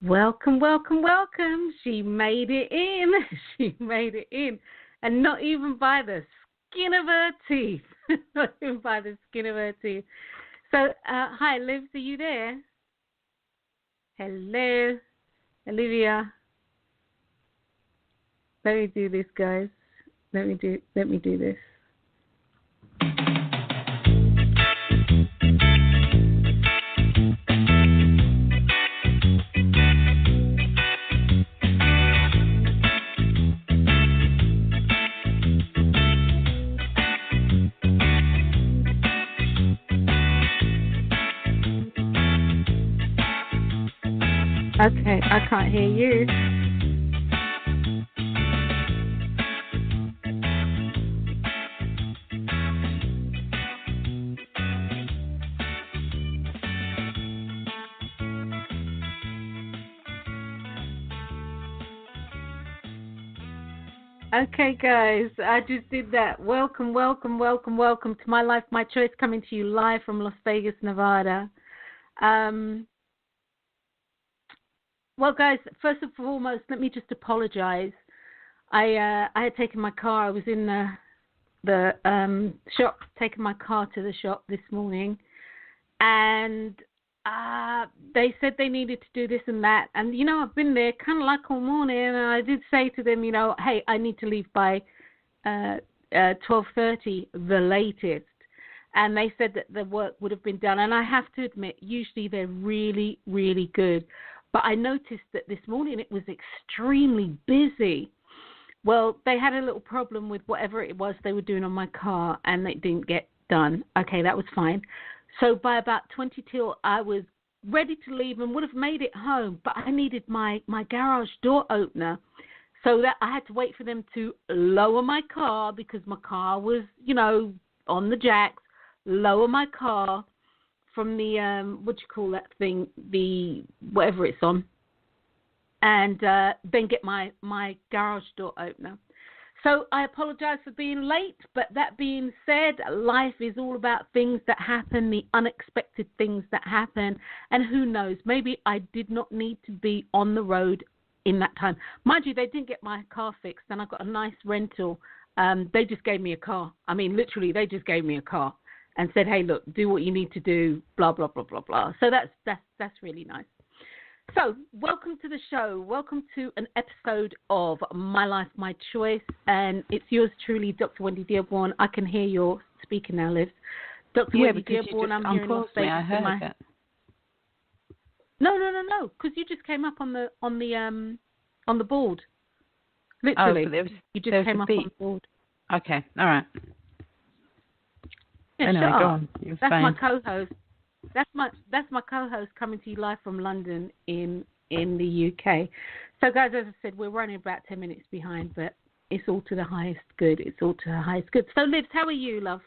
Welcome, welcome, welcome. She made it in. She made it in. And not even by the skin of her teeth. Not even by the skin of her teeth. So, hi, Liv, are you there? Hello, Olivia. Let me do this, guys. Let me do this. Okay, I can't hear you. Okay, guys, I just did that. Welcome, welcome, welcome, welcome to My Life, My Choice, coming to you live from Las Vegas, Nevada. Well, guys, first and foremost, let me just apologize. I had taken my car. I was in the shop, taking my car to the shop this morning, and they said they needed to do this and that. And, I've been there kind of like all morning, and I did say to them, hey, I need to leave by 12:30, the latest. And they said that the work would have been done. And I have to admit, usually they're really, really good. But I noticed that this morning it was extremely busy. Well, they had a little problem with whatever it was they were doing on my car, and it didn't get done. Okay, that was fine. So by about 20 till, I was ready to leave and would have made it home, but I needed my garage door opener. So that I had to wait for them to lower my car because my car was, on the jacks, lower my car from the, what do you call that thing, the whatever it's on, and then get my garage door opener. So I apologize for being late, but that being said, life is all about things that happen, the unexpected things that happen, and who knows, maybe I did not need to be on the road in that time. Mind you, they didn't get my car fixed, and I got a nice rental. They just gave me a car. I mean, literally, they just gave me a car and said, hey, look, do what you need to do, blah, blah, blah, blah, blah. So that's really nice. So welcome to the show. Welcome to an episode of My Life, My Choice. And it's yours truly, Dr. Wendy-Dearborne. I can hear your speaker now, Liv. Dr. Wendy-Dearborne, I'm here in Las Vegas. I heard it. No, because you just came up on the board. Literally, you just came up on the board. Okay, all right. Yeah, anyway, shut go up. on. That's my co-host. That's my co-host coming to you live from London in the UK. So, guys, as I said, we're running about 10 minutes behind, but it's all to the highest good. It's all to the highest good. So, Liv, how are you, love?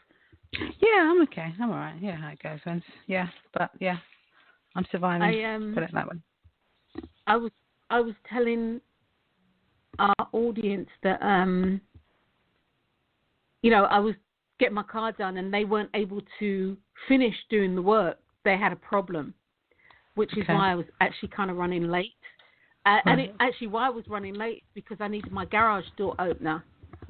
Yeah, I'm okay. I'm all right. Yeah, how it goes, friends. Yeah, but yeah, I'm surviving. Put it that way. I was telling our audience that I was getting my car done, and they weren't able to finish doing the work. They had a problem, which is why I was actually kind of running late. And why I was running late is because I needed my garage door opener,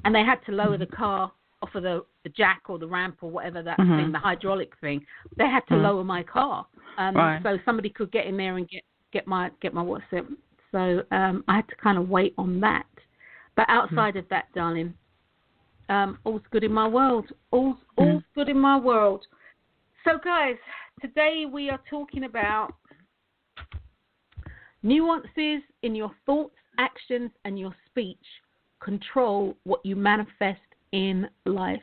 and they had to lower the car off of the jack or the ramp or whatever that thing, the hydraulic thing. They had to lower my car, so somebody could get in there and get my what's it. So I had to kind of wait on that. But outside of that, darling, all's good in my world. All's good in my world. So, guys, today we are talking about nuances in your thoughts, actions, and your speech control what you manifest in life.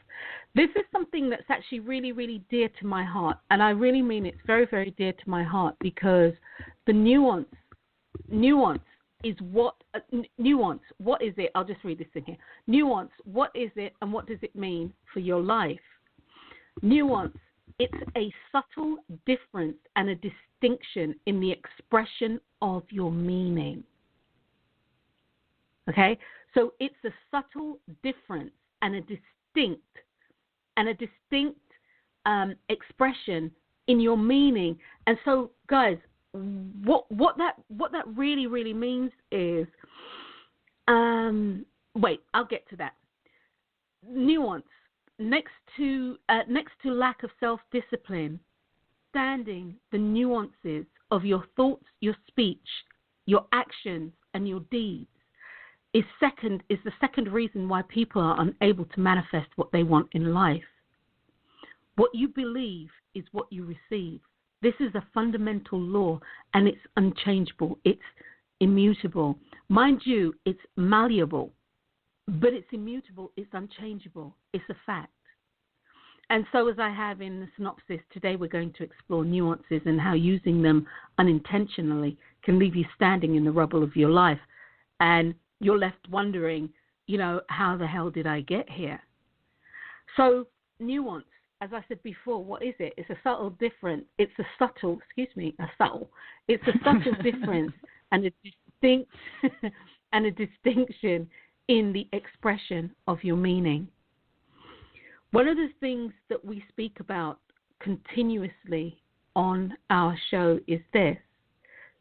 This is something that's actually really, really dear to my heart, and I really mean it's very, very dear to my heart, because the nuance is what is it? I'll just read this thing here. Nuance, what is it, and what does it mean for your life? Nuance, it's a subtle difference and a distinction in the expression of your meaning. Okay? So it's a subtle difference and a distinct expression in your meaning. And so, guys, what that really means is, wait, I'll get to that. Nuance, next to lack of self-discipline, understanding the nuances of your thoughts, your speech, your actions, and your deeds is the second reason why people are unable to manifest what they want in life. What you believe is what you receive. This is a fundamental law, and it's unchangeable. It's immutable. Mind you, it's malleable, but it's immutable. It's unchangeable. It's a fact. And so, as I have in the synopsis, today we're going to explore nuances and how using them unintentionally can leave you standing in the rubble of your life. And you're left wondering, how the hell did I get here? So, nuance, as I said before, what is it? It's a subtle difference. It's a subtle difference and a distinction in the expression of your meaning. One of the things that we speak about continuously on our show is this.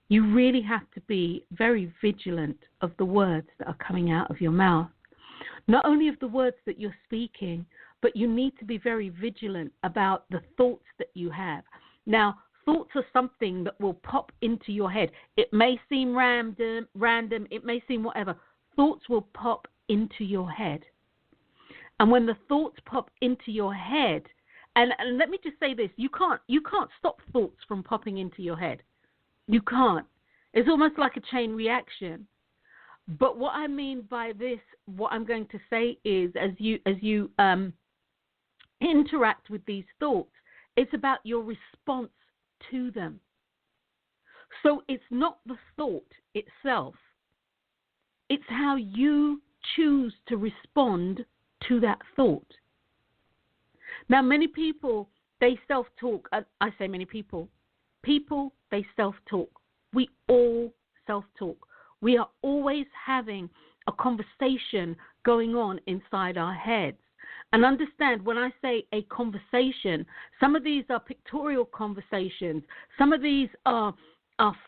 You really have to be very vigilant of the words that are coming out of your mouth. Not only of the words that you're speaking, but you need to be very vigilant about the thoughts that you have. Now, thoughts are something that will pop into your head. It may seem random, it may seem whatever. Thoughts will pop into your head. And when the thoughts pop into your head, and let me just say this, you can't stop thoughts from popping into your head. You can't. It's almost like a chain reaction. But what I mean by this, what I'm going to say is, as you interact with these thoughts, it's about your response to them. So it's not the thought itself. It's how you choose to respond to that thought. Now, many people, they self-talk. I say many people. People, they self-talk. We all self-talk. We are always having a conversation going on inside our heads. And understand, when I say a conversation, some of these are pictorial conversations. Some of these are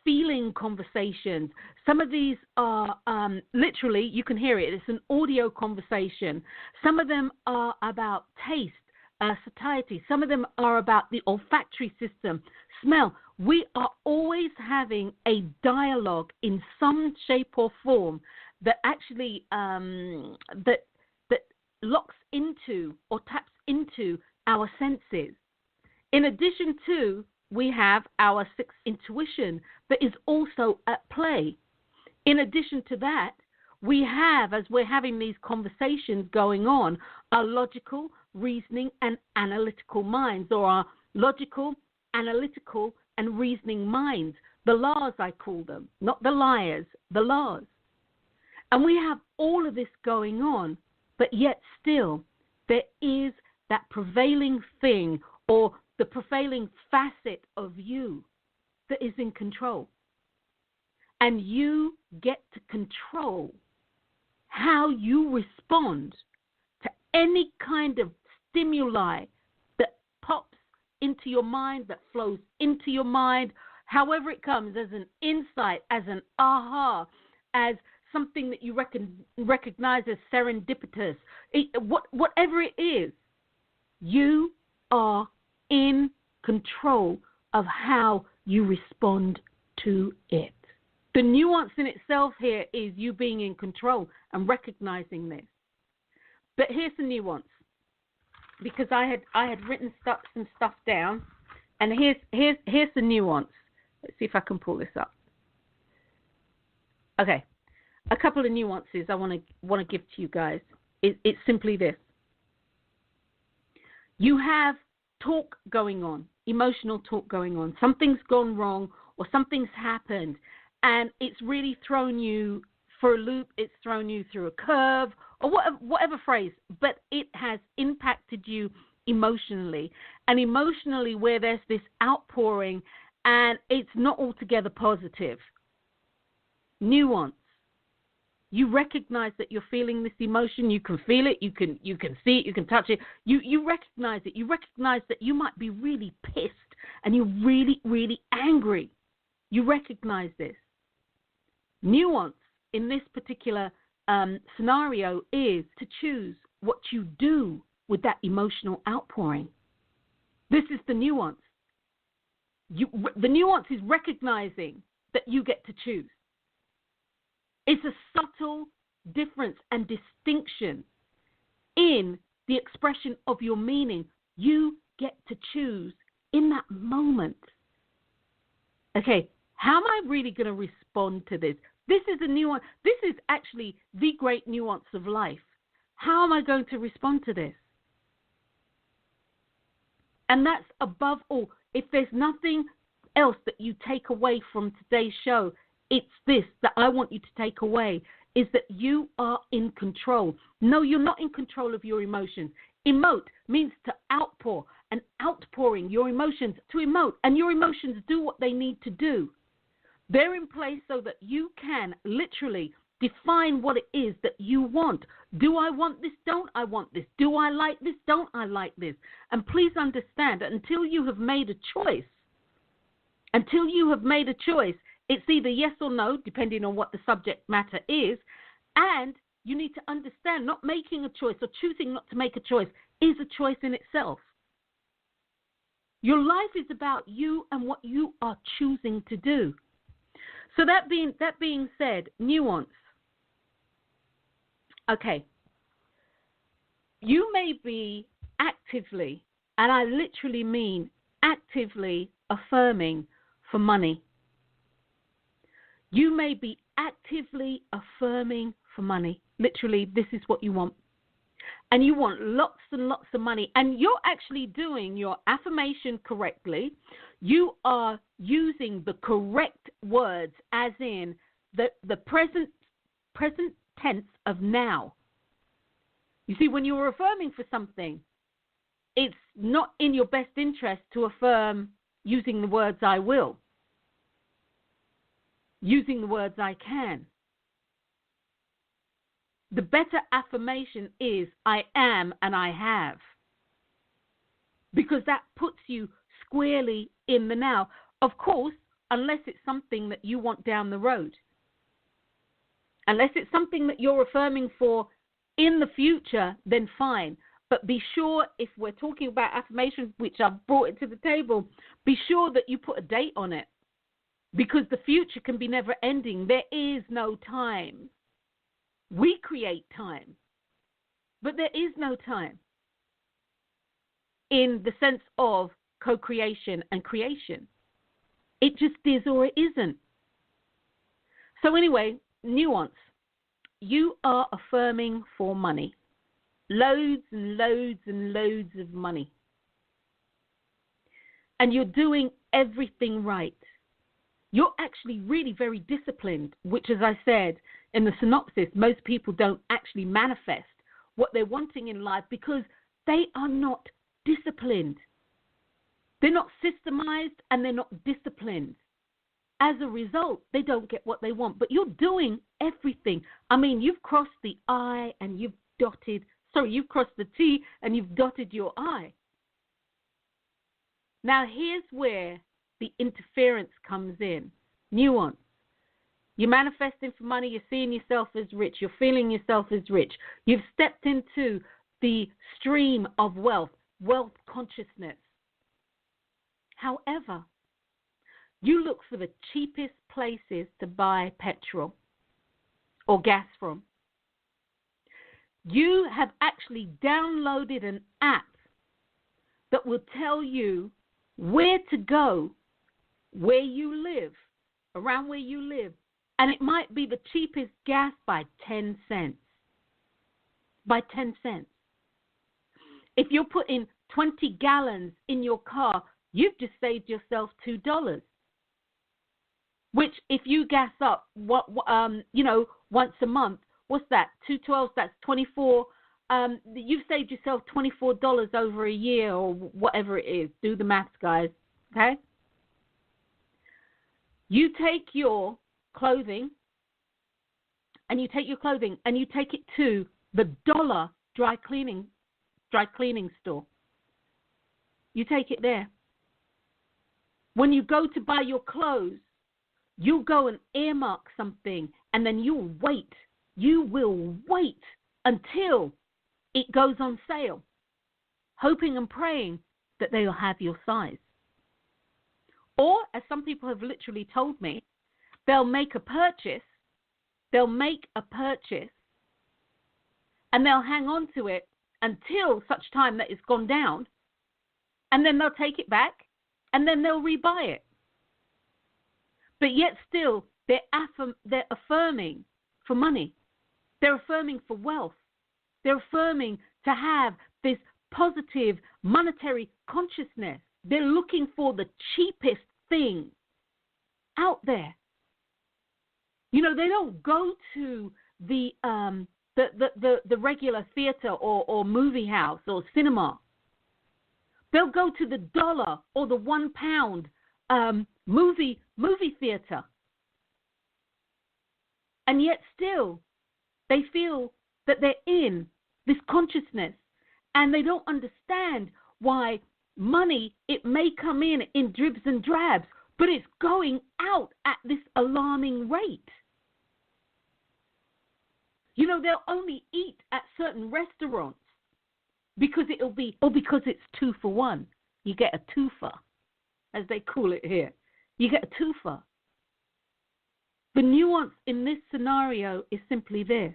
feeling conversations. Some of these are literally, you can hear it, it's an audio conversation. Some of them are about taste, satiety. Some of them are about the olfactory system, smell. We are always having a dialogue in some shape or form that actually that locks into or taps into our senses. In addition to, we have our sixth intuition that is also at play. In addition to that, we have, as we're having these conversations going on, our logical, reasoning, and analytical minds, or our logical, analytical, and reasoning minds. The laws, I call them, not the liars, the laws. And we have all of this going on, but yet still there is that prevailing thing, or the prevailing facet of you that is in control. And you get to control how you respond to any kind of stimuli that pops into your mind, that flows into your mind, however it comes, as an insight, as an aha, as something that you recognize as serendipitous, whatever it is, you are in control of how you respond to it. The nuance in itself here is you being in control and recognizing this. But here's the nuance, because I had written some stuff down, and here's the nuance. Let's see if I can pull this up. Okay, a couple of nuances I want to give to you guys. It's simply this: you have talk going on, emotional talk going on. Something's gone wrong, or something's happened, and it's really thrown you for a loop. It's thrown you through a curve, or whatever phrase, but it has impacted you emotionally. And emotionally, where there's this outpouring, and it's not altogether positive. Nuance. You recognize that you're feeling this emotion. You can feel it. You can see it. You can touch it. You recognize it. You recognize that you might be really pissed and you're really, really angry. You recognize this. Nuance in this particular scenario is to choose what you do with that emotional outpouring. This is the nuance. The nuance is recognizing that you get to choose. It's a subtle difference and distinction in the expression of your meaning. You get to choose in that moment. Okay, how am I really going to respond to this? This is a nuance. This is actually the great nuance of life. How am I going to respond to this? And that's above all. If there's nothing else that you take away from today's show, it's this that I want you to take away, is that you are in control. No, you're not in control of your emotions. Emote means to outpour, and outpouring your emotions to emote, and your emotions do what they need to do. They're in place so that you can literally define what it is that you want. Do I want this? Don't I want this? Do I like this? Don't I like this? And please understand that until you have made a choice, it's either yes or no, depending on what the subject matter is. And you need to understand not making a choice or choosing not to make a choice is a choice in itself. Your life is about you and what you are choosing to do. So that being said, nuance. Okay. You may be actively, and I literally mean actively, affirming for money. You may be actively affirming for money. Literally, this is what you want. And you want lots and lots of money. And you're actually doing your affirmation correctly. You are using the correct words, as in the present tense of now. You see, when you're affirming for something, it's not in your best interest to affirm using the words I will, using the words I can. The better affirmation is I am and I have, because that puts you squarely in the now. Of course, unless it's something that you want down the road. Unless it's something that you're affirming for in the future, then fine. But be sure, if we're talking about affirmations, which I've brought it to the table, be sure that you put a date on it, because the future can be never ending. There is no time. We create time, but there is no time in the sense of co-creation and creation. It just is or it isn't. So anyway, nuance. You are affirming for money. Loads and loads and loads of money. And you're doing everything right. You're actually really very disciplined, which, as I said in the synopsis, most people don't actually manifest what they're wanting in life because they are not disciplined. They're not systemized and they're not disciplined. As a result, they don't get what they want. But you're doing everything. I mean, you've crossed the I and you've crossed the T and you've dotted your I. Now, here's where the interference comes in. Nuance. You're manifesting for money. You're seeing yourself as rich. You're feeling yourself as rich. You've stepped into the stream of wealth consciousness. However, you look for the cheapest places to buy petrol or gas from. You have actually downloaded an app that will tell you where to go, where you live, around where you live. And it might be the cheapest gas by 10 cents. By 10 cents. If you're putting 20 gallons in your car, you've just saved yourself $2. Which, if you gas up, once a month, what's that? 2/12, that's 24. You've saved yourself $24 over a year or whatever it is. Do the maths, guys. Okay? You take your clothing and you take it to the dollar dry cleaning store. You take it there. When you go to buy your clothes, you go and earmark something, and then you'll wait. You will wait until it goes on sale, hoping and praying that they'll have your size. Or, as some people have literally told me, they'll make a purchase, and they'll hang on to it until such time that it's gone down, and then they'll take it back, and then they'll rebuy it. But yet still, they're affirming for money. They're affirming for wealth. They're affirming to have this positive monetary consciousness. They're looking for the cheapest thing out there. You know, they don't go to the regular theater or movie house or cinema. They'll go to the dollar or the £1 movie theater. And yet still, they feel that they're in this consciousness, and they don't understand why money, it may come in dribs and drabs, but it's going out at this alarming rate. You know, they'll only eat at certain restaurants because because it's 2 for 1. You get a twofer, as they call it here. You get a twofer. The nuance in this scenario is simply this.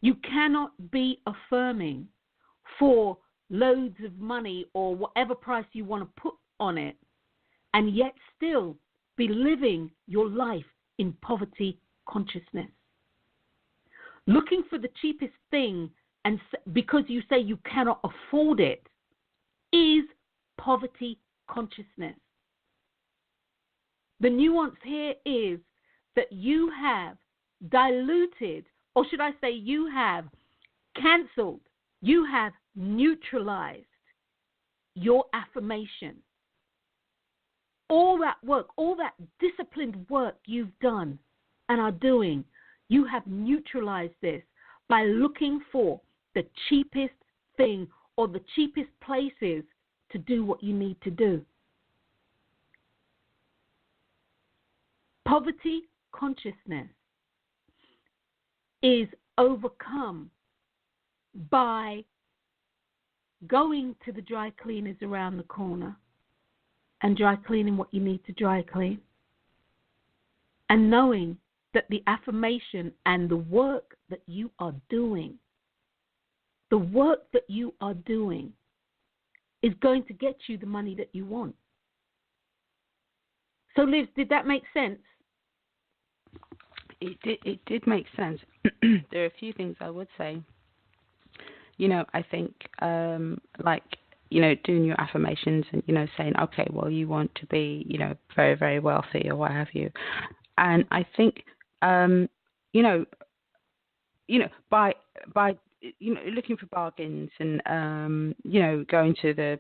You cannot be affirming for loads of money or whatever price you want to put on it, and yet still be living your life in poverty consciousness. Looking for the cheapest thing and because you say you cannot afford it is poverty consciousness. The nuance here is that you have diluted, or should I say you have cancelled, you have neutralized your affirmation. All that work, all that disciplined work you've done and are doing, you have neutralized this by looking for the cheapest thing or the cheapest places to do what you need to do. Poverty consciousness is overcome by going to the dry cleaners around the corner and dry cleaning what you need to dry clean, and knowing that the affirmation and the work that you are doing, is going to get you the money that you want. So, Liz, did that make sense? It did make sense. There are a few things I would say. You know, I think doing your affirmations and, saying, okay, well, you want to be, very, very wealthy or what have you. And I think, by looking for bargains and, going to the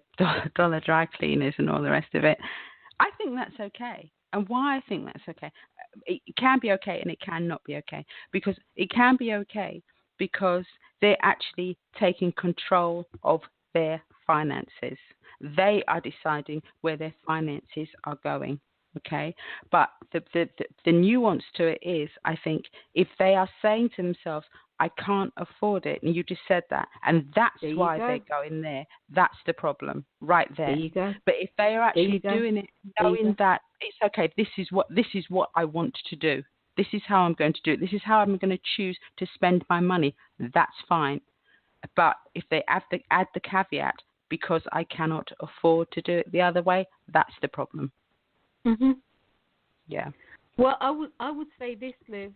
dollar dry cleaners and all the rest of it, I think that's okay. And why I think that's okay, it can be okay and it cannot be okay. Because it can be okay because they're actually taking control of their finances. They are deciding where their finances are going. Okay, but the nuance to it is, I think, if they are saying to themselves, I can't afford it, and you just said that, and that's why they're going there, that's the problem right there. There you go. But if they are actually doing it, knowing that it's okay, this is what I want to do, this is how I'm going to do it, this is how I'm going to choose to spend my money, that's fine. But if they add the caveat, because I cannot afford to do it the other way, that's the problem. Mm-hmm. Yeah. Well, I would say this, Liv.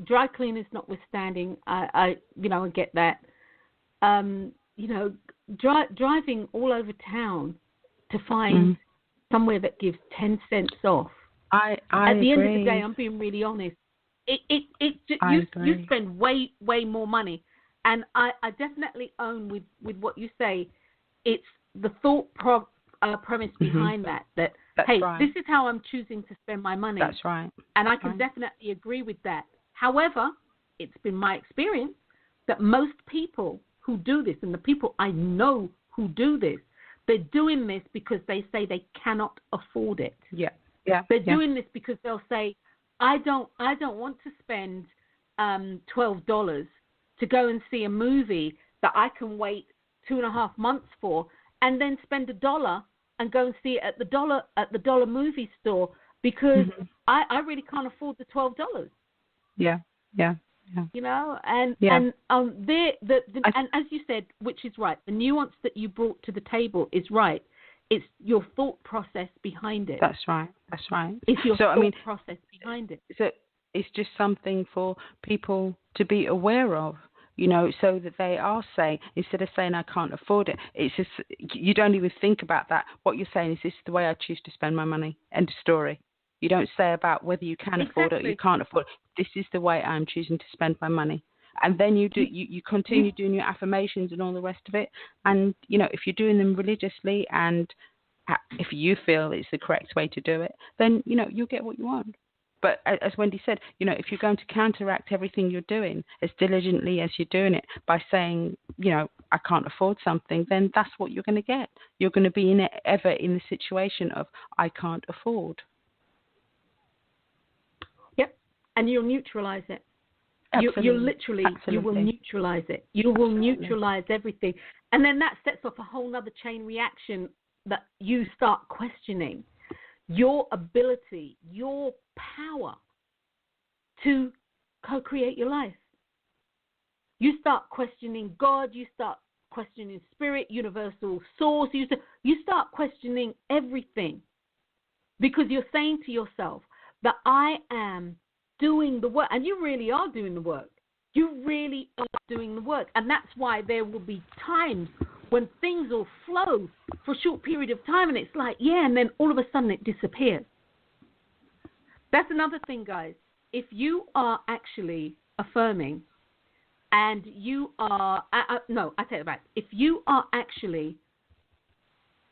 Dry cleaners notwithstanding, I get that. Driving all over town to find somewhere that gives 10 cents off. I At the agree. end of the day, I'm being really honest. You spend way more money, and I definitely own with what you say. It's the thought premise behind that hey, right. This is how I'm choosing to spend my money. That's right. And I can definitely agree with that. However, it's been my experience that most people who do this, and the people I know who do this, they're doing this because they say they cannot afford it. Yeah. Yeah. They're doing this because they'll say, I don't want to spend $12 to go and see a movie that I can wait 2.5 months for, and then spend $1 and go and see it at the dollar movie store because I really can't afford the $12. Yeah. You know, and Yeah. and as you said, which is right, the nuance that you brought to the table is right. It's your thought process behind it. That's right. It's your thought process behind it. So it's just something for people to be aware of, you know, so that they are saying, instead of saying I can't afford it, it's just, you don't even think about that. What you're saying is, this is the way I choose to spend my money. End of story. You don't say about whether you can afford it or you can't afford it. This is the way I'm choosing to spend my money. And then you continue doing your affirmations and all the rest of it. And, you know, if you're doing them religiously and if you feel it's the correct way to do it, then, you know, you'll get what you want. But as Wendy said, you know, if you're going to counteract everything you're doing as diligently as you're doing it by saying, you know, I can't afford something, then that's what you're going to get. You're going to be ever in the situation of I can't afford. Yep, and you'll neutralize it. Absolutely. You literally, Absolutely. you will neutralize it. You will neutralize everything. And then that sets off a whole other chain reaction that you start questioning your ability, your power to co-create your life. You start questioning God, you start questioning spirit, universal source, you start questioning everything because you're saying to yourself that I am doing the work, and you really are doing the work. You really are doing the work, and that's why there will be times when things will flow for a short period of time, and it's like, yeah, and then all of a sudden it disappears. That's another thing, guys. If you are actually affirming and you are, no, I take it back. If you are actually,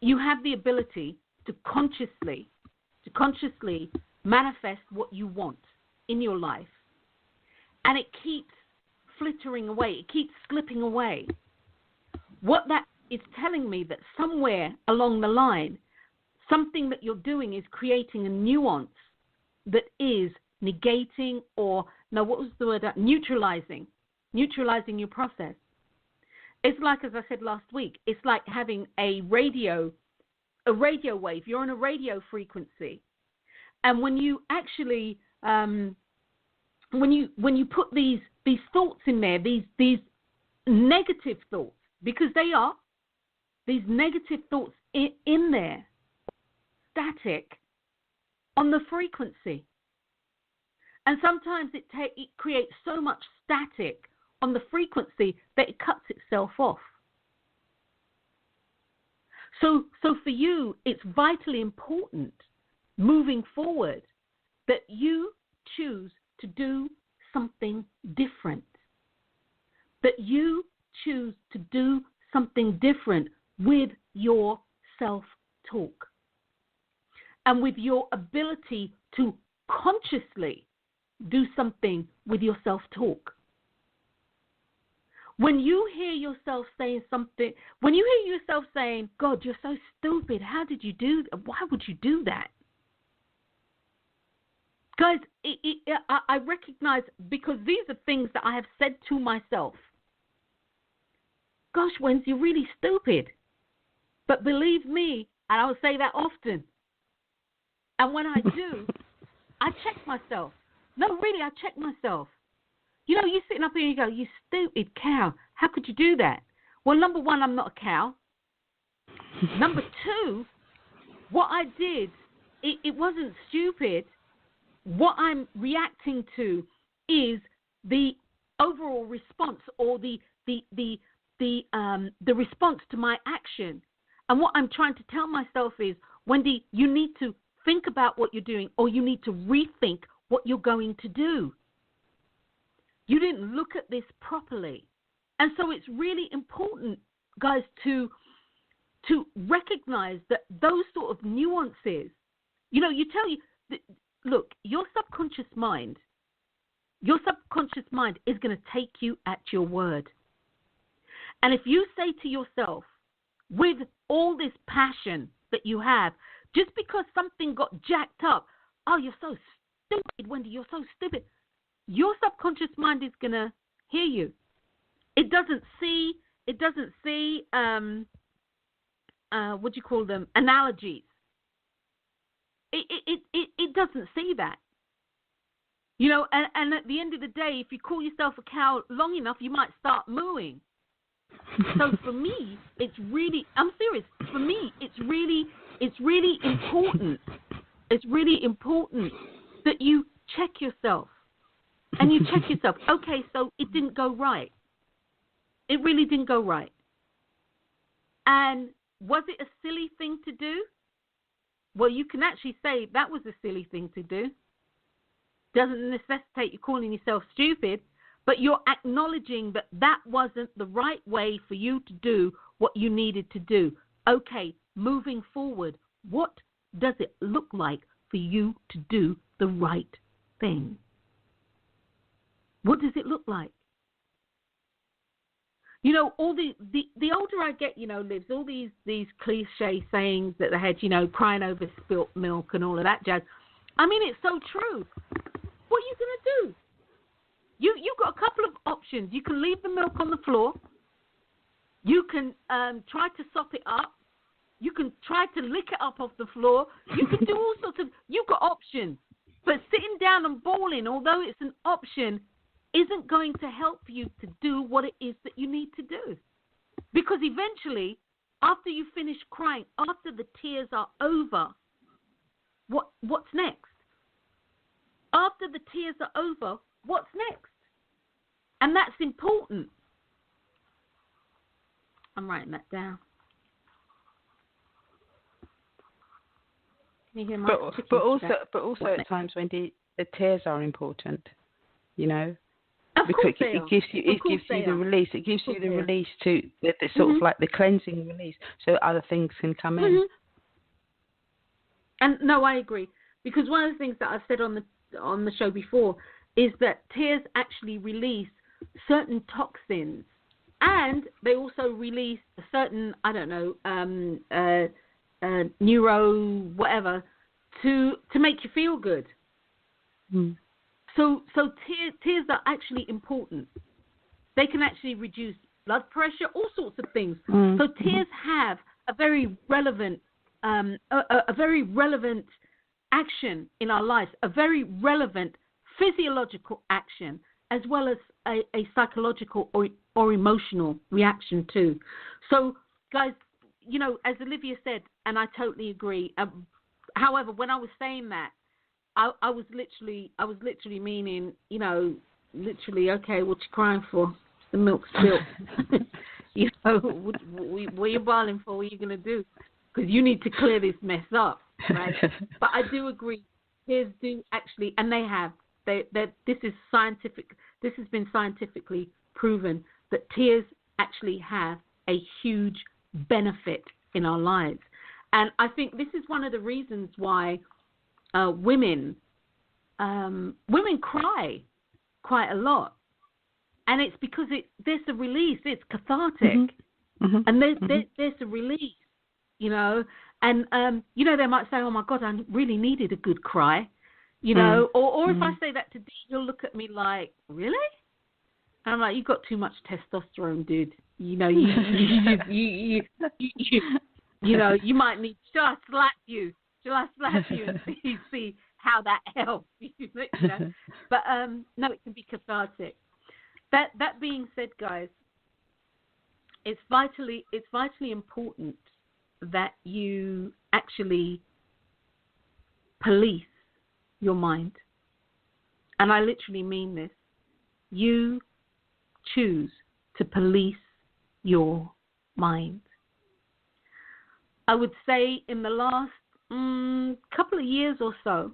you have the ability to consciously manifest what you want in your life, and it keeps flittering away, it keeps slipping away. What that is telling me that somewhere along the line, something that you're doing is creating a nuance that is negating or, no, what was the word? Neutralizing your process. It's like, as I said last week, it's like having a radio wave. You're on a radio frequency. And when you actually, when you put these thoughts in there, these negative thoughts, because they are, these negative thoughts in there, static on the frequency. And sometimes it creates so much static on the frequency that it cuts itself off. So for you, it's vitally important moving forward that you choose to do something different. That you choose to do something different with your self-talk and with your ability to consciously do something with your self-talk. When you hear yourself saying something, when you hear yourself saying, God, you're so stupid, how did you do that? Why would you do that? Guys, I recognize, because these are things that I have said to myself. Gosh, Wendy, you're really stupid. But believe me, and I'll say that often. And when I do, I check myself. No, really, I check myself. You know, you're sitting up here and you go, you stupid cow. How could you do that? Well, number one, I'm not a cow. Number two, what I did, it wasn't stupid. What I'm reacting to is the overall response, or the response to my action. And what I'm trying to tell myself is, Wendy, you need to think about what you're doing, or you need to rethink what you're going to do. You didn't look at this properly. And so it's really important, guys, to recognize that those sort of nuances, you know, look, your subconscious mind is going to take you at your word. And if you say to yourself, with all this passion that you have, Just because something got jacked up, oh, you're so stupid, Wendy, you're so stupid. Your subconscious mind is going to hear you. It doesn't see, what do you call them, analogies. It doesn't see that. You know, and at the end of the day, if you call yourself a cow long enough, you might start mooing. So for me, it's really, I'm serious. For me, it's really important. It's really important that you check yourself. And you check yourself. Okay, so it didn't go right. It really didn't go right. And was it a silly thing to do? Well, you can actually say that was a silly thing to do. Doesn't necessitate you calling yourself stupid, but you're acknowledging that that wasn't the right way for you to do what you needed to do. Okay, moving forward, what does it look like for you to do the right thing? What does it look like? You know, all the older I get, you know, Lives, all these cliche sayings that they had, you know, crying over spilt milk and all of that jazz. I mean, it's so true. What are you going to do? You've got a couple of options. You can leave the milk on the floor. You can try to sop it up. You can try to lick it up off the floor. You can do all sorts of, you've got options. But sitting down and bawling, although it's an option, isn't going to help you to do what it is that you need to do. Because eventually, after you finish crying, after the tears are over, what's next? After the tears are over, what's next? And that's important. I'm writing that down. Can you hear my but also at times, Wendy, the tears are important, you know. Because it gives you the release. It gives you the release to the sort of like the cleansing release, so other things can come in. And no, I agree, because one of the things that I've said on the show before is that tears actually release certain toxins, and they also release a certain, I don't know, neuro whatever to make you feel good. So tears are actually important. They can actually reduce blood pressure, all sorts of things. So tears have a very relevant action in our lives, a very relevant physiological action, as well as a psychological or emotional reaction too. So, guys, you know, as Olivia said, and I totally agree. However, when I was saying that, I was literally meaning, you know, literally, okay, what you crying for? The milk's spilt. You know, what are you boiling for? What are you going to do? Because you need to clear this mess up, right? But I do agree. Tears do actually, and they have. This is scientific. This has been scientifically proven that tears actually have a huge benefit in our lives. And I think this is one of the reasons why women cry quite a lot, and it's because there's a release. It's cathartic, and there's a release, you know. And you know, they might say, "Oh my God, I really needed a good cry," you know. Or if I say that to Dee, he'll look at me like, "Really?" And I'm like, "You got too much testosterone, dude. You know, you know, you might need. Shall I slap you? Shall I slap you and see how that helps?" You know? But no, it can be cathartic. That being said, guys, it's vitally important that you actually police your mind. And I literally mean this. You choose to police your mind. I would say in the last couple of years or so,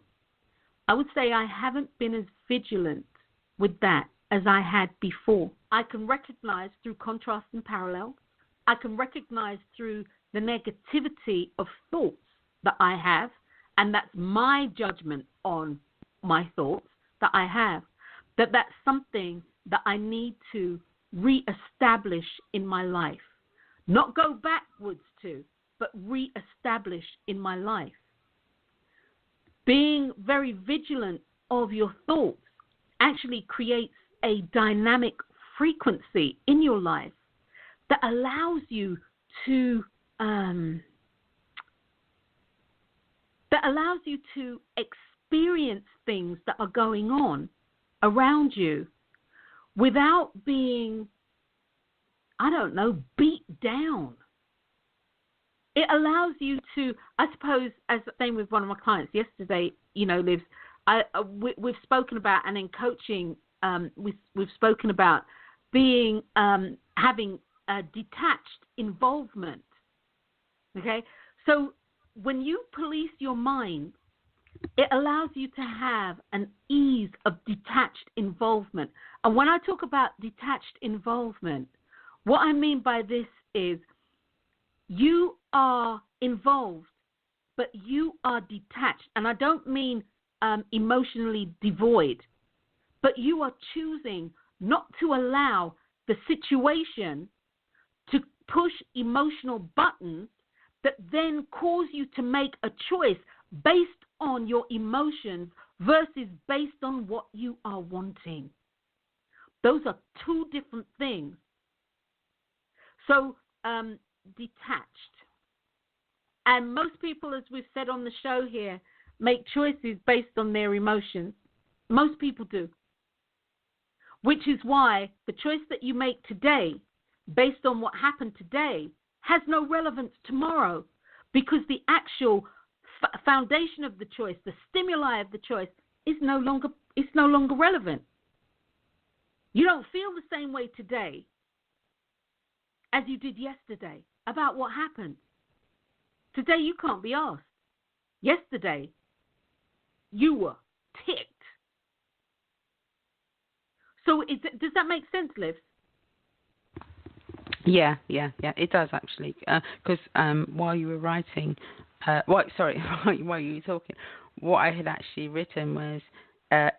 I would say I haven't been as vigilant with that as I had before. I can recognize through contrast and parallels. I can recognize through the negativity of thoughts that I have, and that's my judgment on my thoughts that I have, that's something that I need to reestablish in my life. Not go backwards to, but reestablish in my life. being very vigilant of your thoughts actually creates a dynamic frequency in your life that allows you to experience things that are going on around you without being, I don't know, beat down. It allows you to, I suppose, as the same with one of my clients yesterday, Liv, we've spoken about, and in coaching, we've spoken about being, having a detached involvement. Okay? So when you police your mind, it allows you to have an ease of detached involvement. And when I talk about detached involvement, what I mean by this is you are involved, but you are detached. And I don't mean emotionally devoid, but you are choosing not to allow the situation to push emotional buttons that then cause you to make a choice based on your emotions versus based on what you are wanting. Those are two different things. So, detached. And most people, as we've said on the show here, make choices based on their emotions. Most people do. Which is why the choice that you make today, based on what happened today, has no relevance tomorrow, because the actual foundation of the choice, the stimuli of the choice, is no longer relevant. You don't feel the same way today as you did yesterday about what happened. Today you can't be asked. Yesterday you were ticked. So does that make sense, Liv? Yeah, it does actually. Because while you were writing, while you were talking, what I had actually written was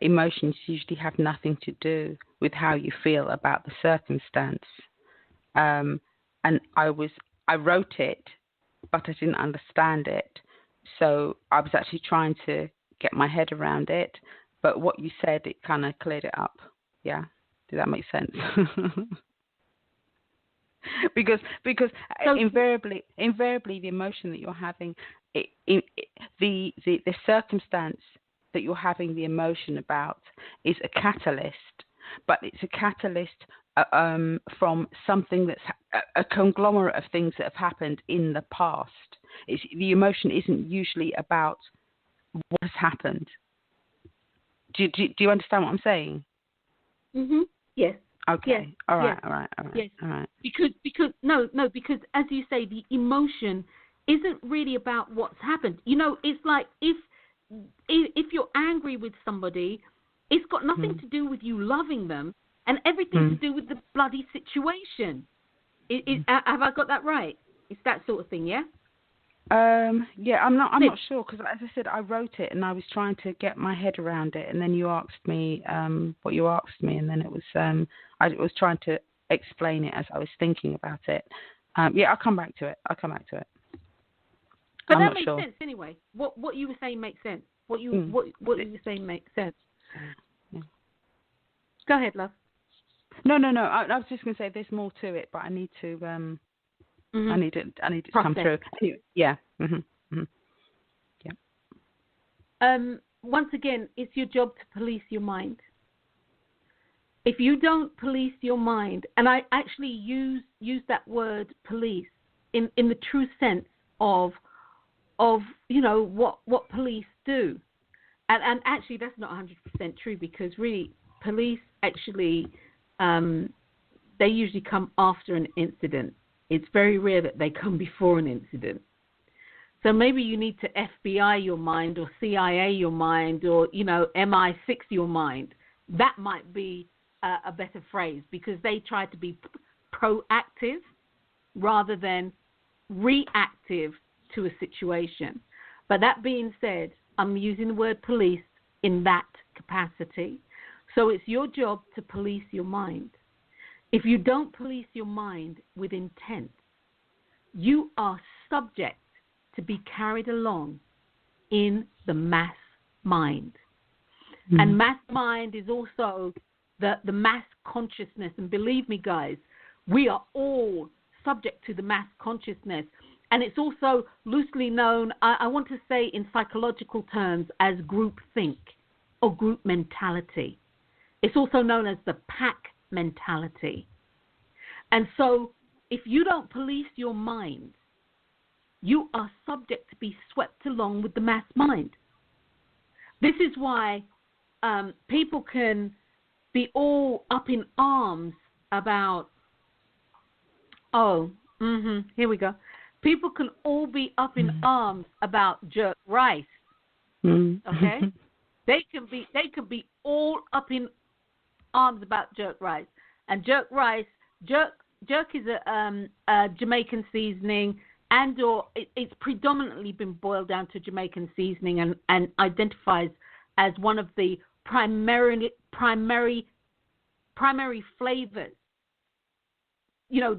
emotions usually have nothing to do with how you feel about the circumstance. And I wrote it, but I didn't understand it. So I was actually trying to get my head around it. But what you said, it kind of cleared it up. Yeah, did that make sense? because invariably the emotion that you're having, the circumstance that you're having the emotion about is a catalyst, but it's a catalyst from something that's a conglomerate of things that have happened in the past. The emotion isn't usually about what has happened. Do you understand what I'm saying? Mhm. Yes. Okay. Yes. All right. Yes. All right. Yes. All right. Because because as you say, the emotion isn't really about what's happened. It's like if you're angry with somebody, it's got nothing to do with you loving them and everything to do with the bloody situation. Have I got that right? It's that sort of thing, yeah? Yeah, I'm not sure, because as I said, I wrote it and I was trying to get my head around it, and then you asked me what you asked me, and then it was I was trying to explain it as I was thinking about it. Yeah, I'll come back to it. But I'm that not makes sure. sense anyway. What you were saying makes sense. What you were saying makes sense. Yeah. Go ahead, love. No. I was just going to say there's more to it, but I need to I need it to come through. Anyway, yeah. Yeah. Once again, it's your job to police your mind. If you don't police your mind, and I actually use that word police in the true sense of what police do, and actually that's not 100% true, because really police actually they usually come after an incident. It's very rare that they come before an incident. So maybe you need to FBI your mind, or CIA your mind, or MI6 your mind. That might be a better phrase, because they try to be proactive rather than reactive to a situation. But that being said, I'm using the word police in that capacity. So it's your job to police your mind. If you don't police your mind with intent, you are subject to be carried along in the mass mind. And mass mind is also the mass consciousness. And believe me, guys, we are all subject to the mass consciousness. And it's also loosely known, I want to say in psychological terms, as group think or group mentality. It's also known as the pack mentality. And so if you don't police your mind, you are subject to be swept along with the mass mind. This is why people can be all up in arms about, here we go. People can all be up in arms about jerk rice. Okay? They can be all up in arms about jerk rice. And jerk is a Jamaican seasoning, and or it's predominantly been boiled down to Jamaican seasoning and identifies as one of the primary flavors, you know,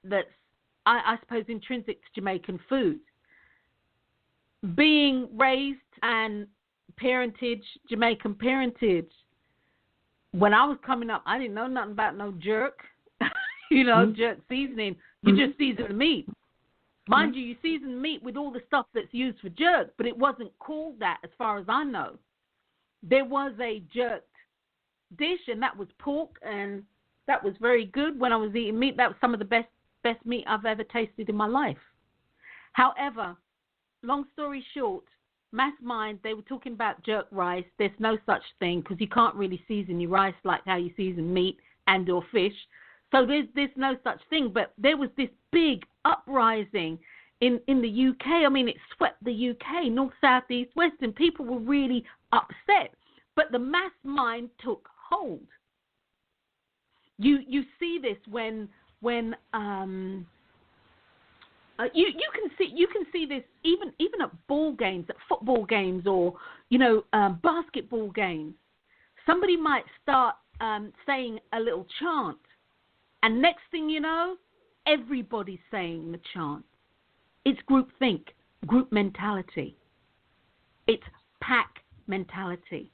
that's I suppose intrinsic to Jamaican food. Being raised and parentage, Jamaican parentage, when I was coming up, I didn't know nothing about no jerk, jerk seasoning. You just season the meat. Mind you season meat with all the stuff that's used for jerk, but it wasn't called that as far as I know. There was a jerked dish, and that was pork, and that was very good when I was eating meat. That was some of the best meat I've ever tasted in my life. However, long story short, mass mind, they were talking about jerk rice. There's no such thing because you can't really season your rice like how you season meat and or fish. So there's no such thing. But there was this big uprising in the UK. I mean, it swept the UK, north, south, east, west, and people were really upset. But the mass mind took hold. You see this when you can see this even at ball games, at football games, or basketball games. Somebody might start saying a little chant, and next thing you know, everybody's saying the chant. It's groupthink, group mentality. It's pack mentality.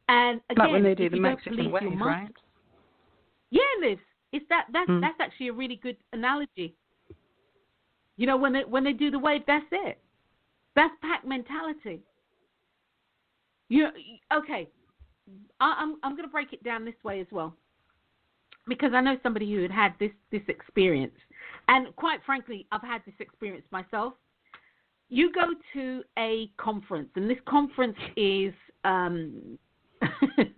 And again, like when they do the Mexican wave, right? Yeah, Liz. It's that's actually a really good analogy. You know, when they do the wave, that's it. That's pack mentality. Okay. I'm going to break it down this way as well, because I know somebody who had this experience, and quite frankly, I've had this experience myself. You go to a conference, and this conference is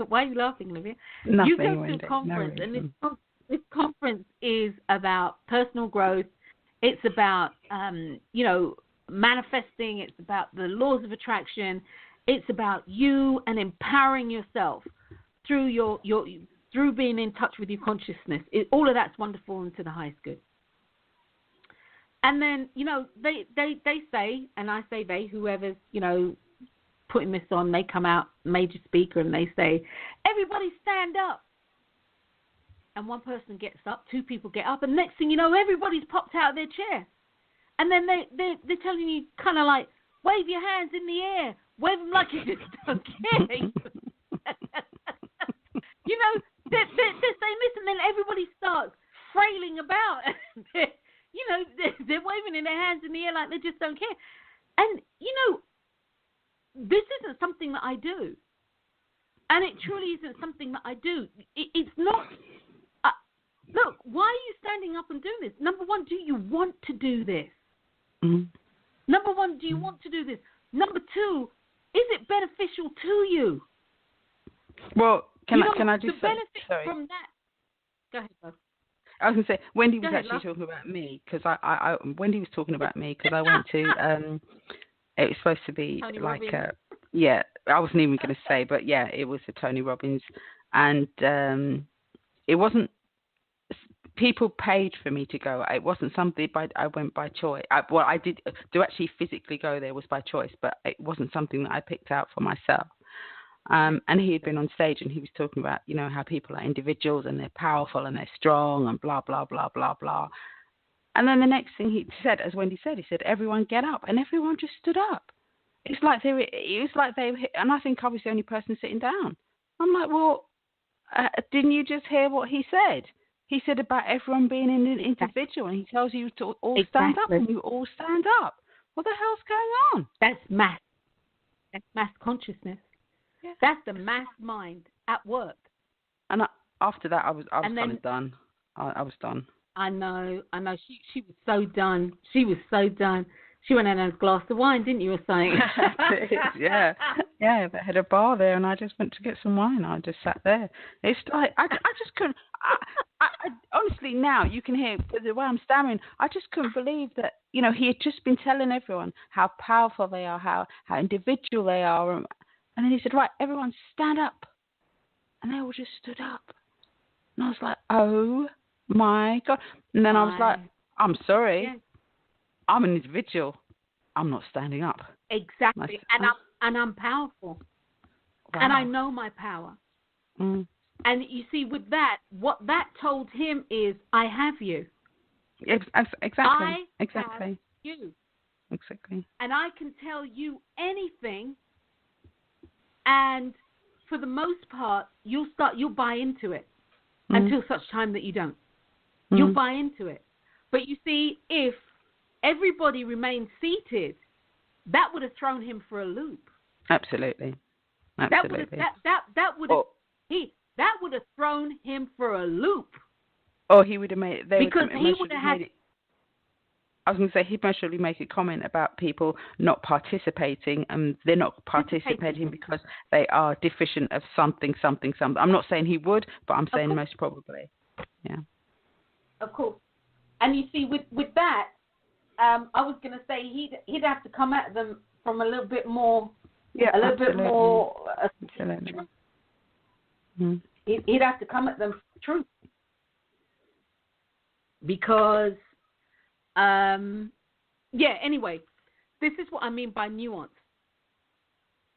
why are you laughing, Olivia? Nothing, you go to Wendy. a conference, No and this conference is about personal growth. It's about manifesting. It's about the laws of attraction. It's about you and empowering yourself through through being in touch with your consciousness. All of that's wonderful and to the highest good. And then they say, and I say they, whoever's putting this on, they come out, major speaker, and they say, everybody stand up. And one person gets up, two people get up, and next thing you know, everybody's popped out of their chair. And then they're telling you kind of like, wave your hands in the air, wave them like you just don't care. They're saying this, and then everybody starts frailing about. They're waving in their hands in the air like they just don't care. And, this isn't something that I do. And it truly isn't something that I do. It's not. Look, why are you standing up and doing this? Number one, do you want to do this? Mm-hmm. Number one, do you want to do this? Number two, is it beneficial to you? Well, can I just say, benefit sorry. from that? Go ahead, Bob. I was going to say, Wendy was ahead, actually talking about me, because Wendy was talking about me because I went to, it was supposed to be Tony like, Robbins. I wasn't even going to say, but yeah, it was a Tony Robbins, and it wasn't, people paid for me to go. It wasn't something I went by choice. I did to actually physically go there was by choice, but it wasn't something that I picked out for myself. And he had been on stage and he was talking about, how people are individuals and they're powerful and they're strong and blah, blah, blah, blah, blah. And then the next thing he said, as Wendy said, he said, everyone get up. And everyone just stood up. It's like and I think I was the only person sitting down. I'm like, well, didn't you just hear what he said? He said about everyone being an individual, and he tells you to all stand up, and you all stand up. What the hell's going on? That's mass. That's mass consciousness. Yeah. That's the mass mind at work. And after that, I was And kind of done. I was done. I know. She was so done. She was so done. She went and had a glass of wine, didn't you, or something? Yeah. They had a bar there, and I just went to get some wine. I just sat there. It's like I just couldn't. I honestly, now you can hear the way I'm stammering. I just couldn't believe that he had just been telling everyone how powerful they are, how individual they are, and then he said, right, everyone stand up, and they all just stood up, and I was like, oh my God, and then I was like, I'm sorry. Yeah. I'm an individual. I'm not standing up. Exactly. And I'm powerful. Wow. And I know my power. Mm. And you see, with that, what that told him is, I have you. Exactly. I have you. Exactly. And I can tell you anything. And for the most part, you'll buy into it until such time that you don't. You'll buy into it. But you see, if everybody remained seated, that would have thrown him for a loop. Absolutely. That would have thrown him for a loop. Or he would have made because he would have had. I was going to say he'd most probably make a comment about people not participating, and they're not participating because they are deficient of something. I'm not saying he would, but I'm saying most probably. Yeah. Of course. And you see, with that. I was going to say he'd have to come at them from a little bit more, Absolutely. He'd have to come at them for truth, because, anyway, this is what I mean by nuance.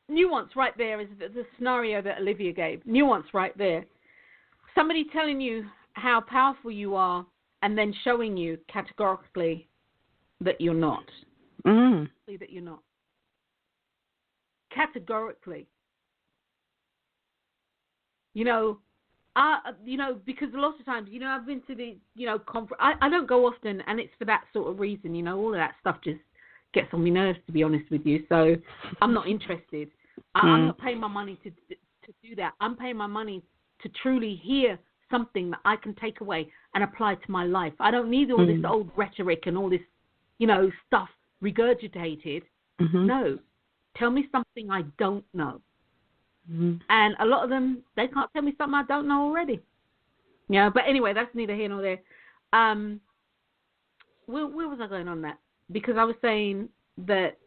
Nuance right there is the scenario that Olivia gave. Nuance right there. Somebody telling you how powerful you are and then showing you categorically that you're not. That you're not. Categorically. Because a lot of times, I've been to the, conference. I don't go often, and it's for that sort of reason. All of that stuff just gets on my nerves, to be honest with you. So I'm not interested. I'm not paying my money to do that. I'm paying my money to truly hear something that I can take away and apply to my life. I don't need all this old rhetoric and all this, stuff regurgitated. No. Tell me something I don't know. And a lot of them, they can't tell me something I don't know already. But anyway, that's neither here nor there. Where was I going on that? Because I was saying that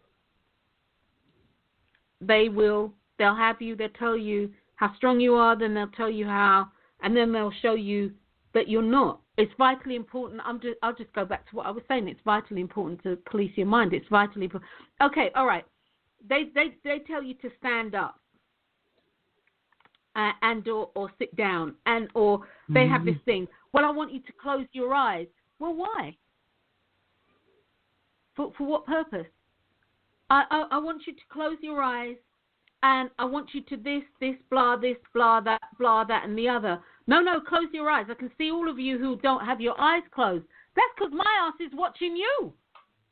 they'll have you, they'll tell you how strong you are, then they'll tell you how, and then they'll show you that you're not. It's vitally important. I'll just go back to what I was saying. It's vitally important to police your mind. It's vitally important. Okay, all right. They tell you to stand up and or sit down, and or they have this thing. Well, I want you to close your eyes. Well, why? For what purpose? I want you to close your eyes, and I want you to this, blah, that, and the other. No, close your eyes. I can see all of you who don't have your eyes closed. That's because my ass is watching you.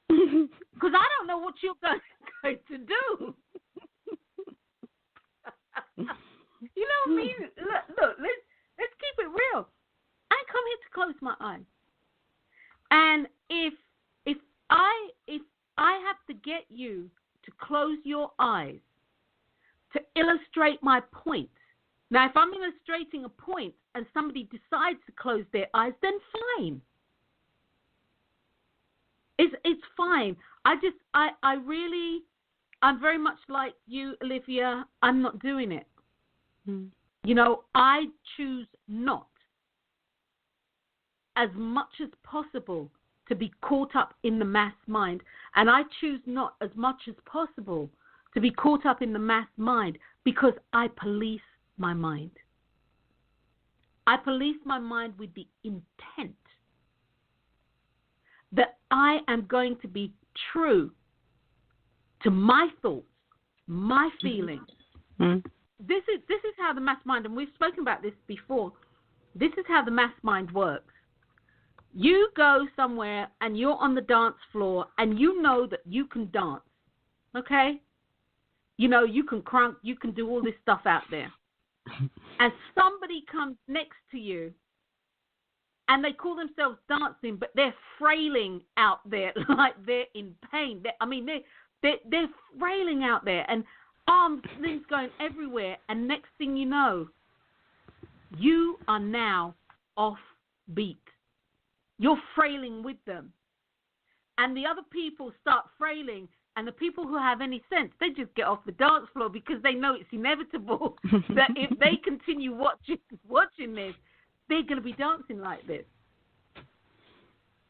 Because I don't know what you're going to do. You know what I mean? Look, let's keep it real. I come here to close my eyes. And if I have to get you to close your eyes to illustrate my point. Now, if I'm illustrating a point and somebody decides to close their eyes, then fine. It's fine. I'm very much like you, Olivia. I'm not doing it. I choose not, as much as possible, to be caught up in the mass mind. And I choose not as much as possible to be caught up in the mass mind because I police my mind. I police my mind with the intent that I am going to be true to my thoughts, my feelings. Mm. This is how the mass mind, and we've spoken about this before. This is how the mass mind works. You go somewhere and you're on the dance floor and you know that you can dance, okay? You know, you can crunk, you can do all this stuff out there. And somebody comes next to you and they call themselves dancing, but they're frailing out there like they're in pain. They're frailing out there and arms, limbs going everywhere. And next thing you know, you are now off beat. You're frailing with them. And the other people start frailing, and the people who have any sense, they just get off the dance floor because they know it's inevitable that if they continue watching this, they're going to be dancing like this.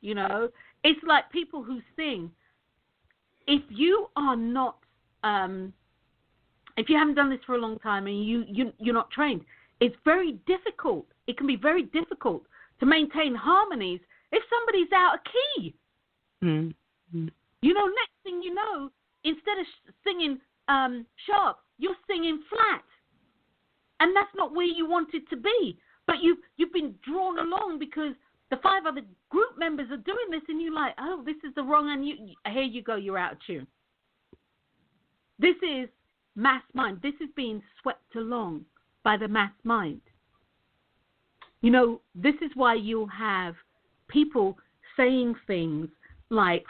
You know, it's like people who sing. If you are not, if you haven't done this for a long time and you're not trained, it's very difficult. It can be very difficult to maintain harmonies if somebody's out of key. Mm-hmm. You know, next thing you know, instead of singing sharp, you're singing flat. And that's not where you wanted to be. But you've been drawn along because the 5 other group members are doing this, and you're like, oh, this is the wrong, and here you go, you're out of tune. This is mass mind. This is being swept along by the mass mind. You know, this is why you'll have people saying things like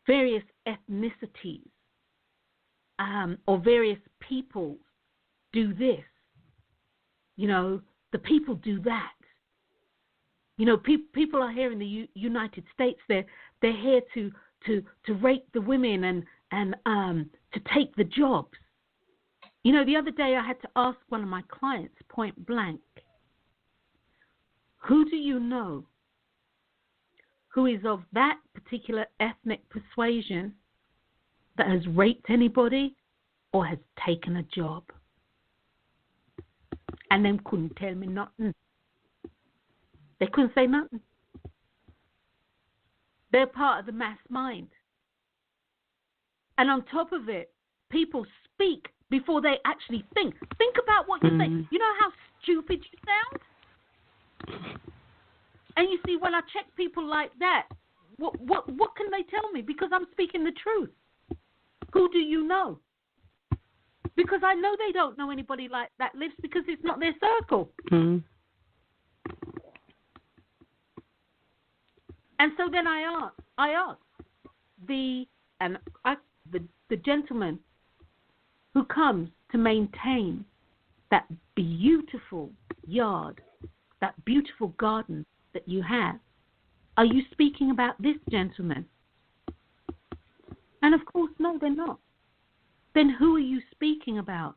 various ethnicities or various people do this. You know, the people do that. You know, people are here in the United States. They're here to rape the women and to take the jobs. You know, the other day I had to ask one of my clients point blank, who do you know who is of that particular ethnic persuasion that has raped anybody or has taken a job? And them couldn't tell me nothing. They couldn't say nothing. They're part of the mass mind. And on top of it, people speak before they actually think. Think about what you say. You know how stupid you sound? And you see, when I check people like that, what can they tell me? Because I'm speaking the truth. Who do you know? Because I know they don't know anybody like that lives because it's not their circle. Mm-hmm. And so then I asked the gentleman who comes to maintain that beautiful yard, that beautiful garden that you have, are you speaking about this gentleman? And of course, no, they're not. Then who are you speaking about?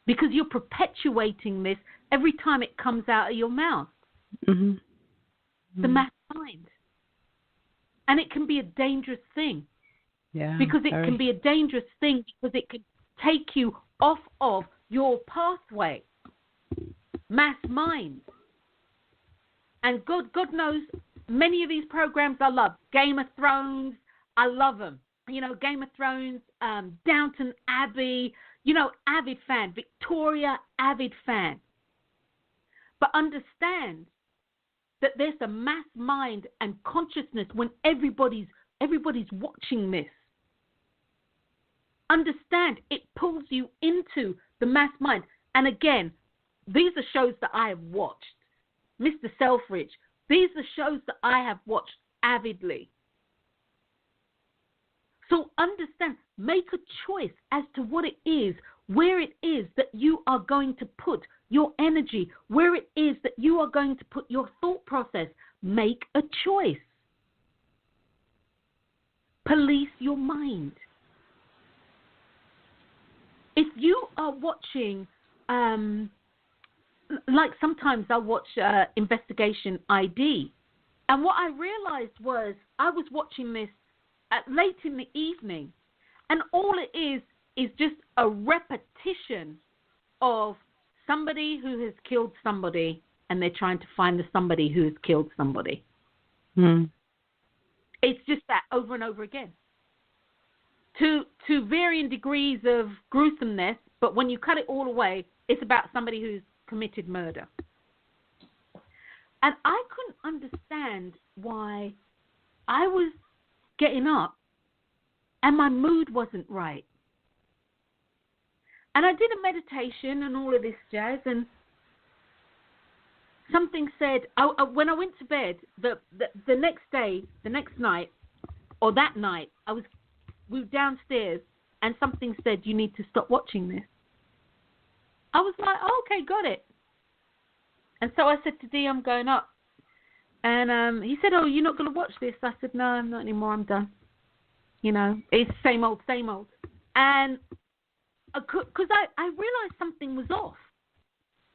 Because you're perpetuating this every time it comes out of your mouth. Mm-hmm. The mass mind. And it can be a dangerous thing. Yeah, because it can be a dangerous thing because it can take you off of your pathway. Mass mind. And God knows many of these programs I love. Game of Thrones, I love them. You know, Game of Thrones, Downton Abbey, you know, avid fan. Victoria, avid fan. But understand that there's a mass mind and consciousness when everybody's watching this. Understand, it pulls you into the mass mind. And again, these are shows that I have watched. Mr. Selfridge, these are shows that I have watched avidly. So understand, make a choice as to what it is, where it is that you are going to put your energy, where it is that you are going to put your thought process. Make a choice. Police your mind. If you are watching, like sometimes I watch Investigation ID, and what I realized was I was watching this late in the evening, and all it is just a repetition of somebody who has killed somebody, and they're trying to find the somebody who has killed somebody. Mm. It's just that over and over again. To varying degrees of gruesomeness, but when you cut it all away, it's about somebody who's committed murder. And I couldn't understand why I was getting up and my mood wasn't right. And I did a meditation and all of this jazz, and something said, when I went to bed, the next day, the next night, or that night, we were downstairs, and something said, you need to stop watching this. I was like, oh, okay, got it. And so I said to D, I'm going up. And he said, oh, you're not going to watch this? I said, no, I'm not anymore. I'm done. You know, it's same old, same old. And because I realized something was off.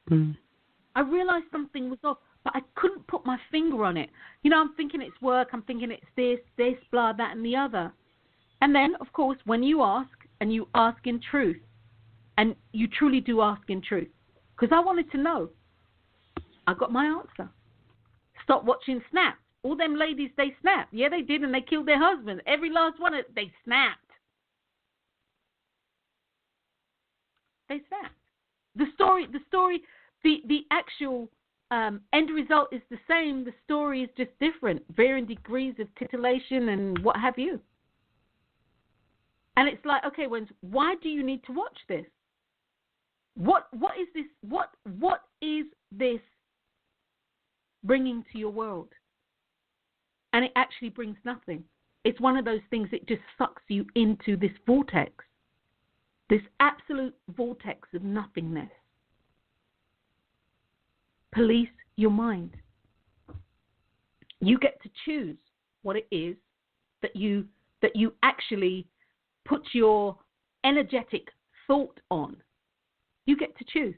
Mm. I realized something was off, but I couldn't put my finger on it. You know, I'm thinking it's work. I'm thinking it's this, blah, that, and the other. And then, of course, when you ask, and you ask in truth, and you truly do ask in truth, because I wanted to know, I got my answer. Stop watching Snap. All them ladies, they snapped. Yeah, they did, and they killed their husbands. Every last one, they snapped. They snapped. The actual end result is the same. The story is just different, varying degrees of titillation and what have you. And it's like, okay, why do you need to watch this? What is this? What is this bringing to your world? And it actually brings nothing. It's one of those things that just sucks you into this vortex, this absolute vortex of nothingness. Police your mind. You get to choose what it is that you actually put your energetic thought on. You get to choose.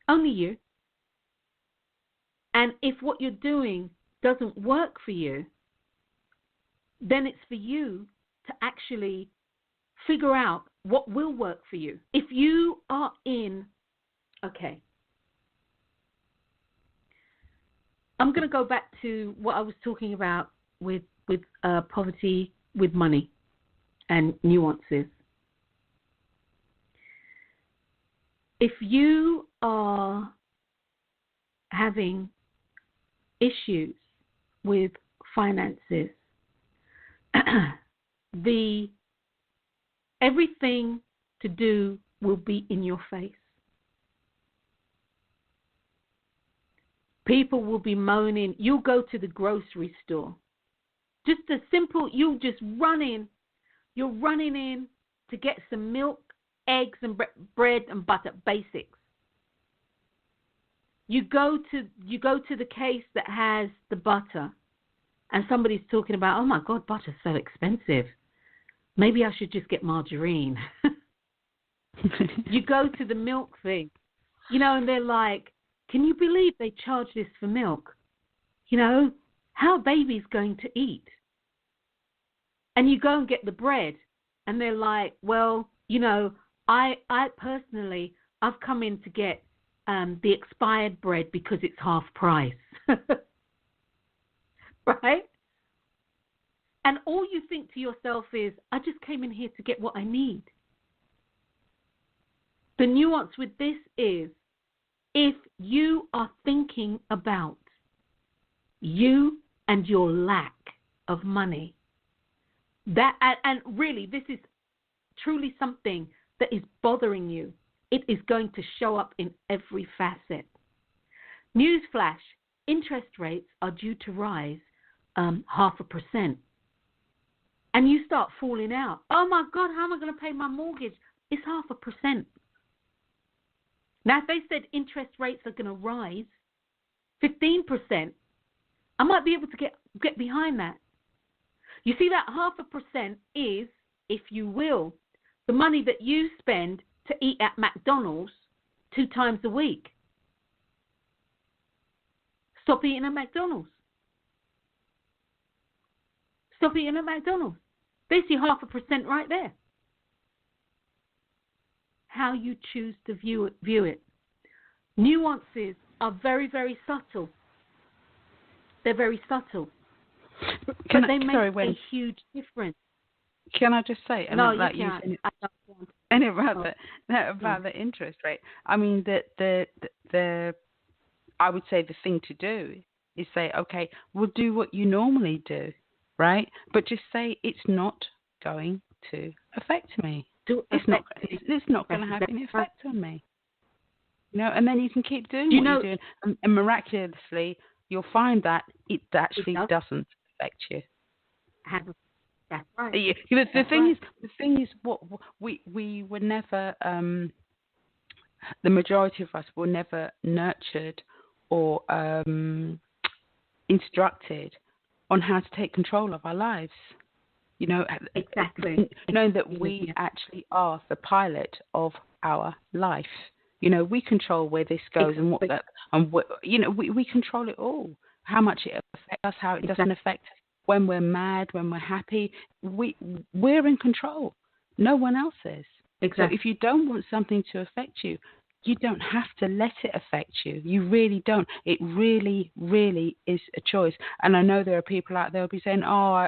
Only you. And if what you're doing doesn't work for you, then it's for you to actually figure out what will work for you. If you are okay. I'm going to go back to what I was talking about with poverty, with money, and nuances. If you are having issues with finances, everything to do will be in your face. People will be moaning. You'll go to the grocery store. Just a simple, you'll just run in. You're running in to get some milk, eggs, and bread and butter, basics. You go to the case that has the butter, and somebody's talking about, oh my God, butter's so expensive. Maybe I should just get margarine. You go to the milk thing, and they're like, can you believe they charge this for milk? How are babies going to eat? And you go and get the bread, and they're like, well, I personally, I've come in to get the expired bread because it's half price. Right? And all you think to yourself is, I just came in here to get what I need. The nuance with this is, if you are thinking about you and your lack of money, and really this is truly something that is bothering you, it is going to show up in every facet. Newsflash, interest rates are due to rise 0.5%. And you start falling out. Oh my God, how am I going to pay my mortgage? It's 0.5%. Now, if they said interest rates are going to rise 15%, I might be able to get behind that. You see, that 0.5% is, if you will, the money that you spend to eat at McDonald's 2 times a week. Stop eating at McDonald's. Stop eating at McDonald's. There's your 0.5% right there. How you choose to view it. Nuances are very, very subtle. They're very subtle. But they make a huge difference. Can I just say? No, you can't. And about the interest rate. I mean, the I would say the thing to do is say, okay, we'll do what you normally do, right? But just say it's not going to affect me. It's not going to have any effect on me. You know, and then you can keep doing what you're doing, and miraculously you'll find that it actually doesn't affect you. That's right. The thing is, what we were never, the majority of us were never nurtured or instructed on how to take control of our lives. You know, exactly. Knowing that we actually are the pilot of our life. You know, we control where this goes and what that, and what, you know, we control it all. How much it affects us, how it doesn't affect us. When we're mad, when we're happy, we're in control. No one else is. Exactly. So if you don't want something to affect you, you don't have to let it affect you. You really don't. It really, really is a choice. And I know there are people out there who'll be saying, "Oh,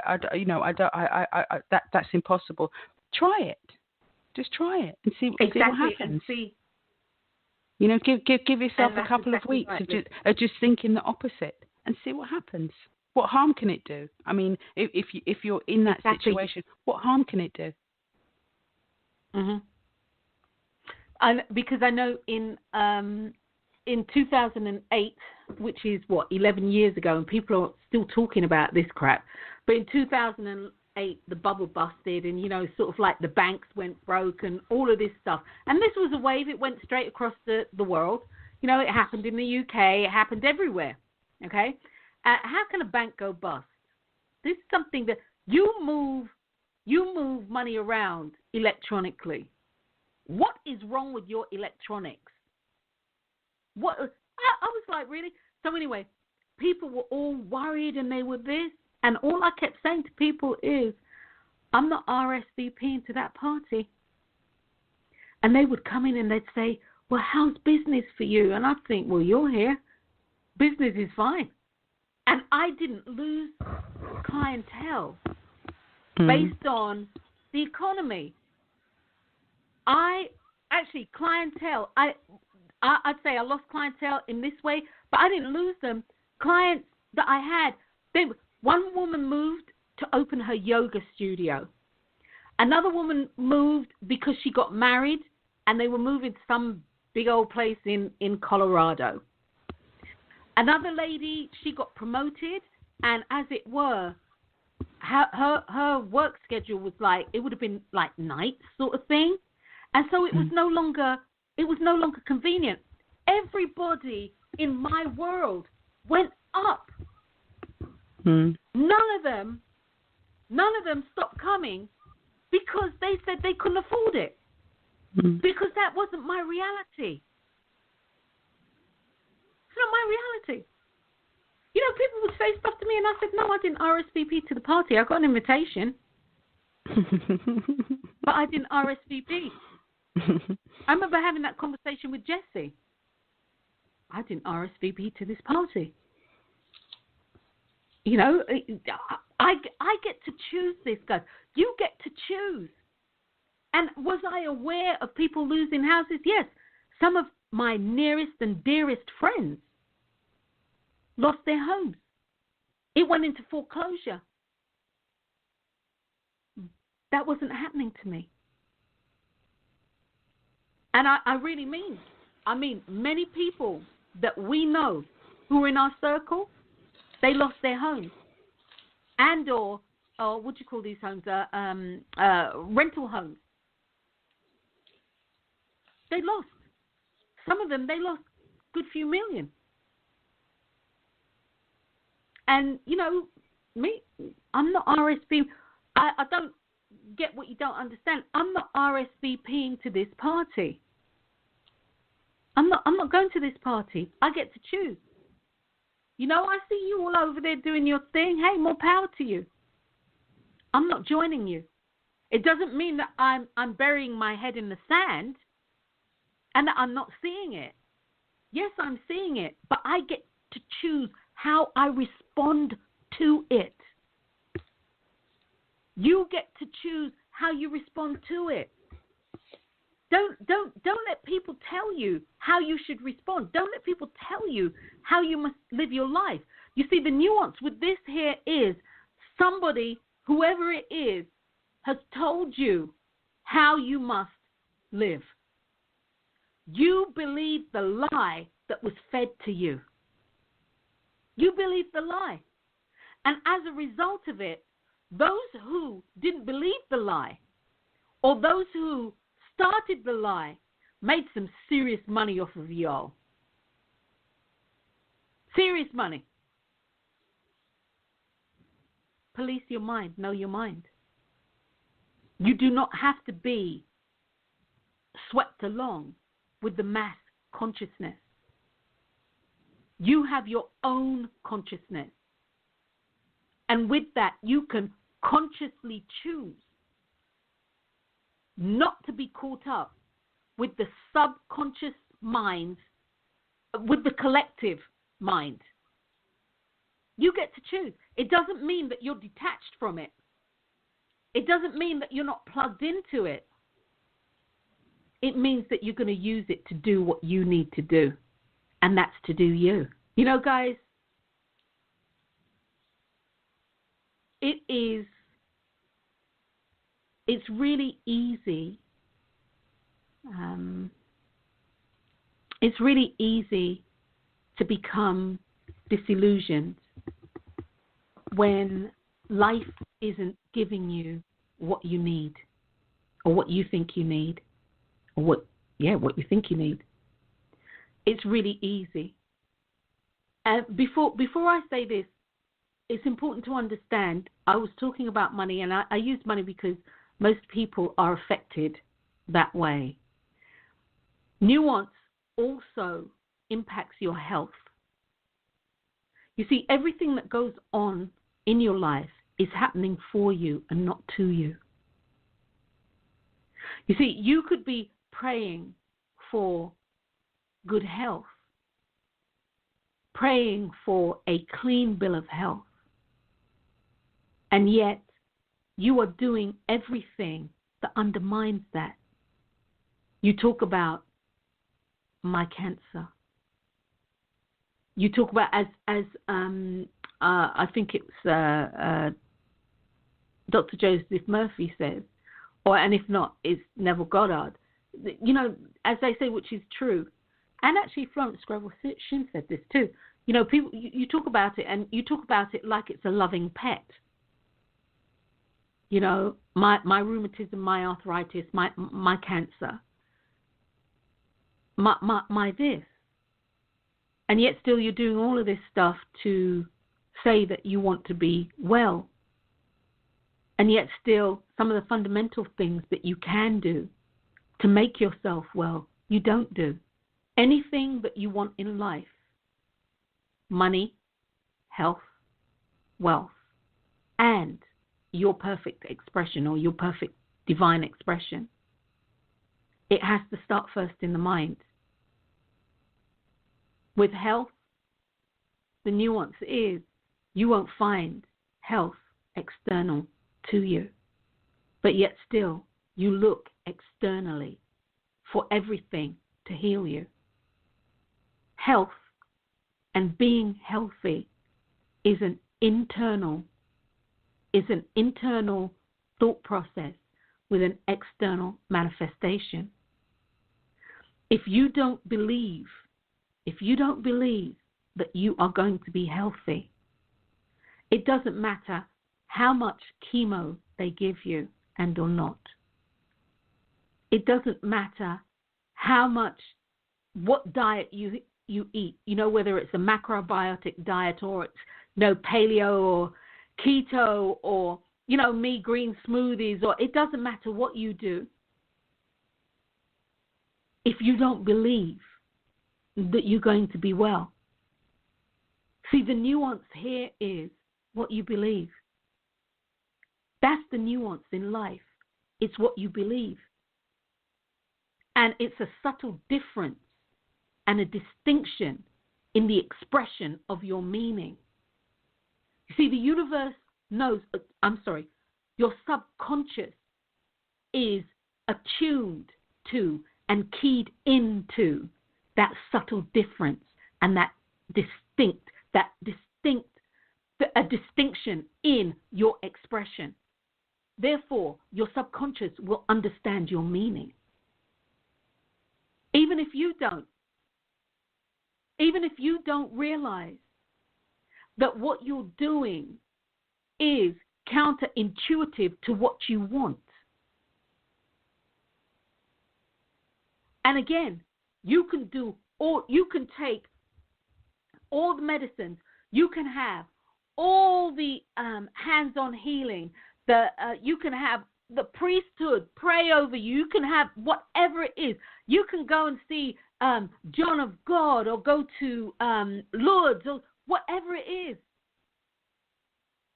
that's impossible." Try it. Just try it and see what happens. You know, give yourself a couple of weeks of just thinking the opposite and see what happens. What harm can it do? I mean, if you're in that situation, what harm can it do? Mhm. And because I know in 2008, which is 11 years ago, and people are still talking about this crap. But in 2008, the bubble busted, and sort of like the banks went broke, and all of this stuff. And this was a wave; it went straight across the world. It happened in the UK, it happened everywhere. Okay, how can a bank go bust? This is something that you move money around electronically. What is wrong with your electronics? What I was like, really? So anyway, people were all worried and they were this, and all I kept saying to people is, I'm not RSVPing to that party. And they would come in and they'd say, well, how's business for you? And I'd think, well, you're here. Business is fine. And I didn't lose clientele based on the economy. Clientele, I'd say I lost clientele in this way, but I didn't lose them. Clients that I had, one woman moved to open her yoga studio. Another woman moved because she got married, and they were moving to some big old place in Colorado. Another lady, she got promoted, and as it were, her work schedule was like, it would have been like nights sort of thing. And so it was no longer convenient. Everybody in my world went up. None of them stopped coming because they said they couldn't afford it. Because that wasn't my reality. It's not my reality. People would say stuff to me and I said, no, I didn't RSVP to the party. I got an invitation. But I didn't RSVP. I remember having that conversation with Jessie. I didn't RSVP to this party. I get to choose this, guys. You get to choose. And was I aware of people losing houses? Yes. Some of my nearest and dearest friends lost their homes. It went into foreclosure. That wasn't happening to me. And I really mean, many people that we know who are in our circle, they lost their homes. And or what do you call these homes? Rental homes. They lost. Some of them, they lost a good few million. And, me, I'm not RSVPing. I don't get what you don't understand. I'm not RSVPing to this party. I'm not going to this party. I get to choose. I see you all over there doing your thing. Hey, more power to you. I'm not joining you. It doesn't mean that I'm burying my head in the sand and that I'm not seeing it. Yes, I'm seeing it, but I get to choose how I respond to it. You get to choose how you respond to it. Don't let people tell you how you should respond. Don't let people tell you how you must live your life. You see, the nuance with this here is somebody, whoever it is, has told you how you must live. You believe the lie that was fed to you. You believe the lie. And as a result of it, those who didn't believe the lie, or those who started the lie, made some serious money off of y'all. Serious money. Police your mind. Know your mind. You do not have to be swept along with the mass consciousness. You have your own consciousness. And with that, you can consciously choose not to be caught up with the subconscious mind, with the collective mind. You get to choose. It doesn't mean that you're detached from it. It doesn't mean that you're not plugged into it. It means that you're going to use it to do what you need to do, and that's to do you. You know, guys, it's really easy. It's really easy to become disillusioned when life isn't giving you what you need, or what you think you need, or what you think you need. It's really easy. Before I say this, it's important to understand, I was talking about money, and I use money because most people are affected that way. Nuance also impacts your health. You see, everything that goes on in your life is happening for you and not to you. You see, you could be praying for good health, praying for a clean bill of health, and yet you are doing everything that undermines that. You talk about my cancer. You talk about, as I think it's Dr. Joseph Murphy says, and if not, it's Neville Goddard. You know, as they say, which is true. And actually, Florence Scovel Shinn said this too. You know, people, you talk about it, and you talk about it like it's a loving pet. You know, my rheumatism, my arthritis, my cancer, my this. And yet still you're doing all of this stuff to say that you want to be well. And yet still some of the fundamental things that you can do to make yourself well, you don't do. Anything that you want in life, money, health, wealth, and your perfect expression, or your perfect divine expression, it has to start first in the mind. With health, the nuance is you won't find health external to you, but yet still you look externally for everything to heal you. Health and being healthy is an internal thought process with an external manifestation. If you don't believe that you are going to be healthy, it doesn't matter how much chemo they give you and or not. It doesn't matter what diet you eat, you know, whether it's a macrobiotic diet or it's, you know, paleo or keto or, you know, me green smoothies, or it doesn't matter what you do. If you don't believe that you're going to be well. See, the nuance here is what you believe. That's the nuance in life. It's what you believe. And it's a subtle difference and a distinction in the expression of your meaning. You see, the universe knows, Your subconscious is attuned to and keyed into that subtle difference and a distinction in your expression. Therefore, your subconscious will understand your meaning. Even if you don't realize that what you're doing is counterintuitive to what you want. And again, you can take all the medicines, you can have all the hands-on healing, you can have the priesthood pray over you, you can have whatever it is. You can go and see John of God or go to Lourdes or whatever it is.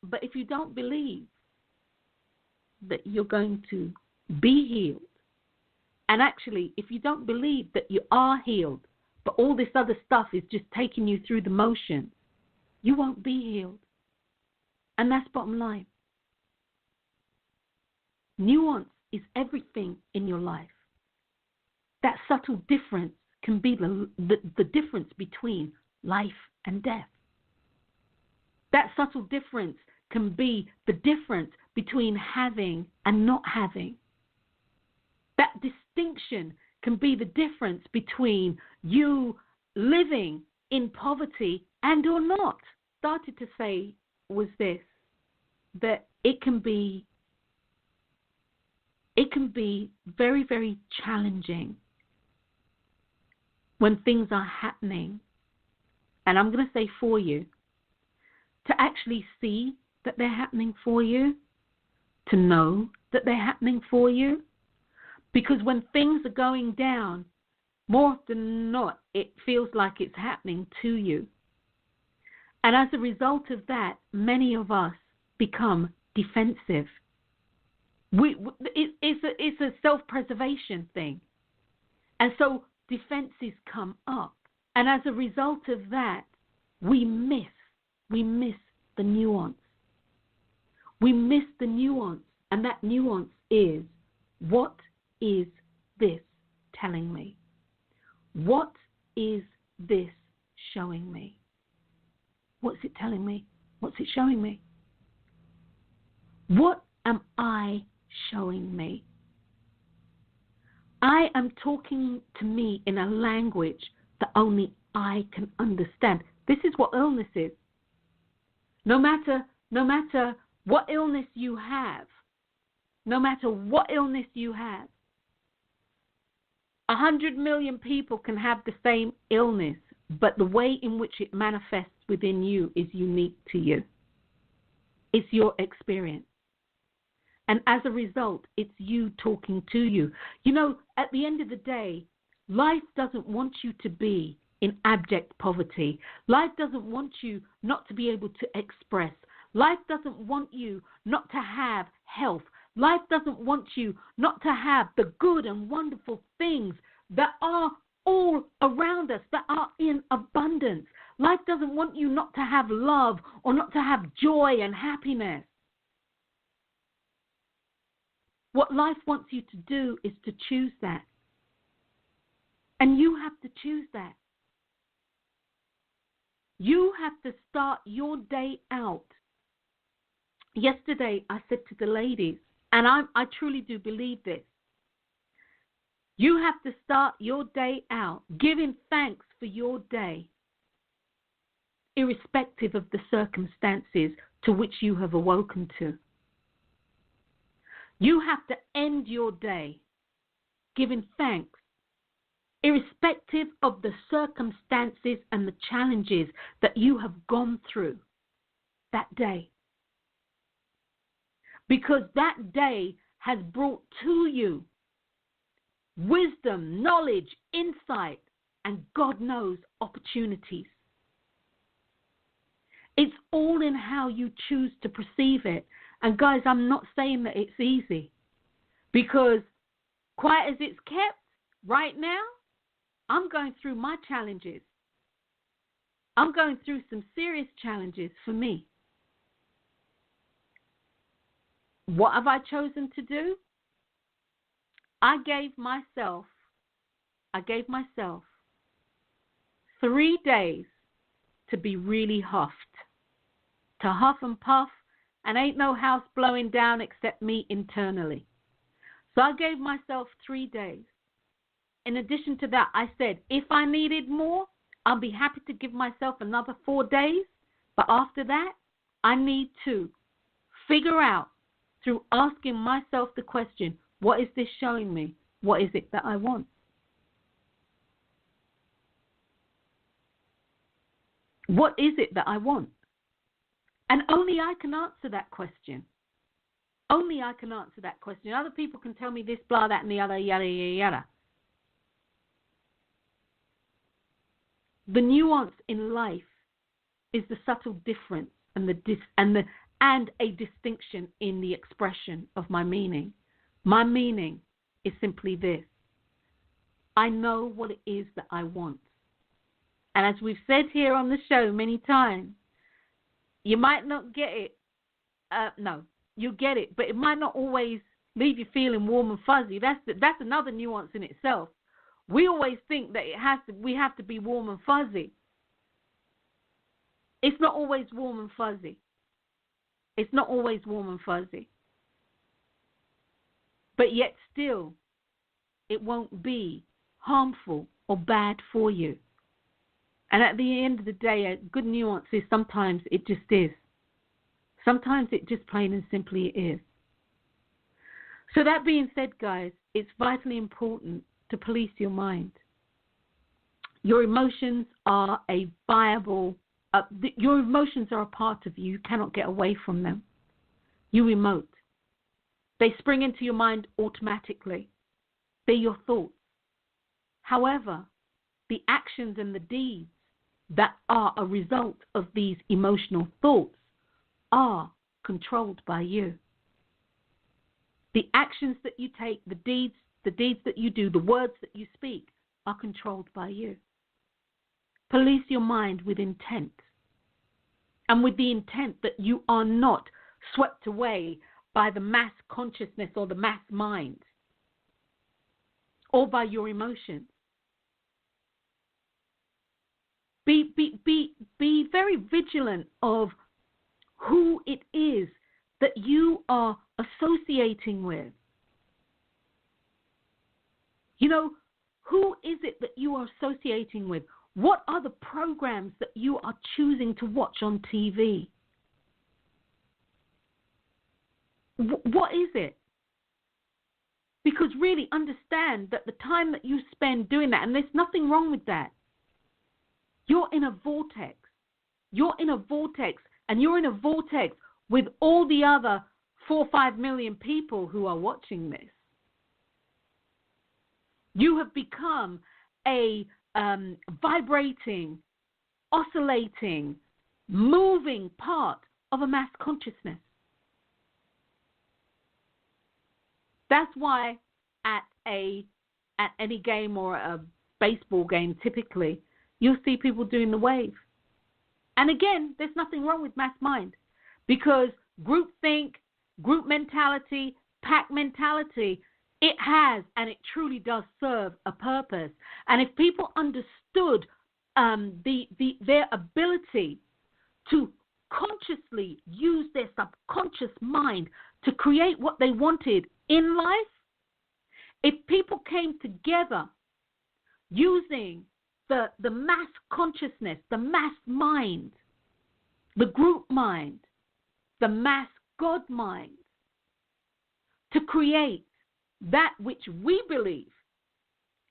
But if you don't believe that you're going to be healed, and actually, if you don't believe that you are healed, but all this other stuff is just taking you through the motions, you won't be healed. And that's bottom line. Nuance is everything in your life. That subtle difference can be the difference between life and death. That subtle difference can be the difference between having and not having. That distinction can be the difference between you living in poverty and or not. Started to say was this, that it can be very, very challenging when things are happening, and I'm going to say for you, to actually see that they're happening for you, to know that they're happening for you. Because when things are going down, more often than not, it feels like it's happening to you. And as a result of that, many of us become defensive. It's a self-preservation thing. And so defenses come up. And as a result of that, we miss the nuance. We miss the nuance. And that nuance is, what is this telling me? What is this showing me? What's it telling me? What's it showing me? What am I showing me? I am talking to me in a language that only I can understand. This is what illness is. No matter what illness you have, 100 million people can have the same illness, but the way in which it manifests within you is unique to you. It's your experience. And as a result, it's you talking to you. You know, at the end of the day, life doesn't want you to be in abject poverty. Life doesn't want you not to be able to express. Life doesn't want you not to have health. Life doesn't want you not to have the good and wonderful things that are all around us, that are in abundance. Life doesn't want you not to have love or not to have joy and happiness. What life wants you to do is to choose that. And you have to choose that. You have to start your day out. Yesterday, I said to the ladies, and I truly do believe this, you have to start your day out giving thanks for your day, irrespective of the circumstances to which you have awoken to. You have to end your day giving thanks, irrespective of the circumstances and the challenges that you have gone through that day. Because that day has brought to you wisdom, knowledge, insight, and God knows, opportunities. It's all in how you choose to perceive it. And guys, I'm not saying that it's easy, because quiet as it's kept right now, I'm going through my challenges. I'm going through some serious challenges for me. what have I chosen to do? I gave myself 3 days to be really huffed, to huff and puff, and ain't no house blowing down except me internally. So I gave myself 3 days. In addition to that, I said, if I needed more, I'll be happy to give myself another 4 days. But after that, I need to figure out, through asking myself the question, what is this showing me? What is it that I want? What is it that I want? And only I can answer that question. Only I can answer that question. Other people can tell me this, blah, that, and the other, yada, yada, yada. The nuance in life is the subtle difference and a distinction in the expression of my meaning. My meaning is simply this: I know what it is that I want. And as we've said here on the show many times, you might not get it. No, you get it, but it might not always leave you feeling warm and fuzzy. That's another nuance in itself. We always think that we have to be warm and fuzzy. It's not always warm and fuzzy. It's not always warm and fuzzy. But yet still, it won't be harmful or bad for you. And at the end of the day, a good nuance is sometimes it just is. Sometimes it just plain and simply is. So that being said, guys, it's vitally important to police your mind. Your emotions are a viable, your emotions are a part of you. You cannot get away from them. You emote. They spring into your mind automatically. They're your thoughts. However, the actions and the deeds that are a result of these emotional thoughts are controlled by you. The actions that you take, the deeds that you do, the words that you speak are controlled by you. Police your mind with intent, and with the intent that you are not swept away by the mass consciousness or the mass mind or by your emotions. Be very vigilant of who it is that you are associating with. You know, who is it that you are associating with? What are the programs that you are choosing to watch on TV? What is it? Because really understand that the time that you spend doing that, and there's nothing wrong with that, you're in a vortex. You're in a vortex, and you're in a vortex with all the other 4 or 5 million people who are watching this. You have become a vibrating, oscillating, moving part of a mass consciousness. That's why at any game or a baseball game, typically, you'll see people doing the wave. And again, there's nothing wrong with mass mind, because group think, group mentality, pack mentality, it has and it truly does serve a purpose. And if people understood their ability to consciously use their subconscious mind to create what they wanted in life, if people came together using the mass consciousness, the mass mind, the group mind, the mass God mind, to create that which we believe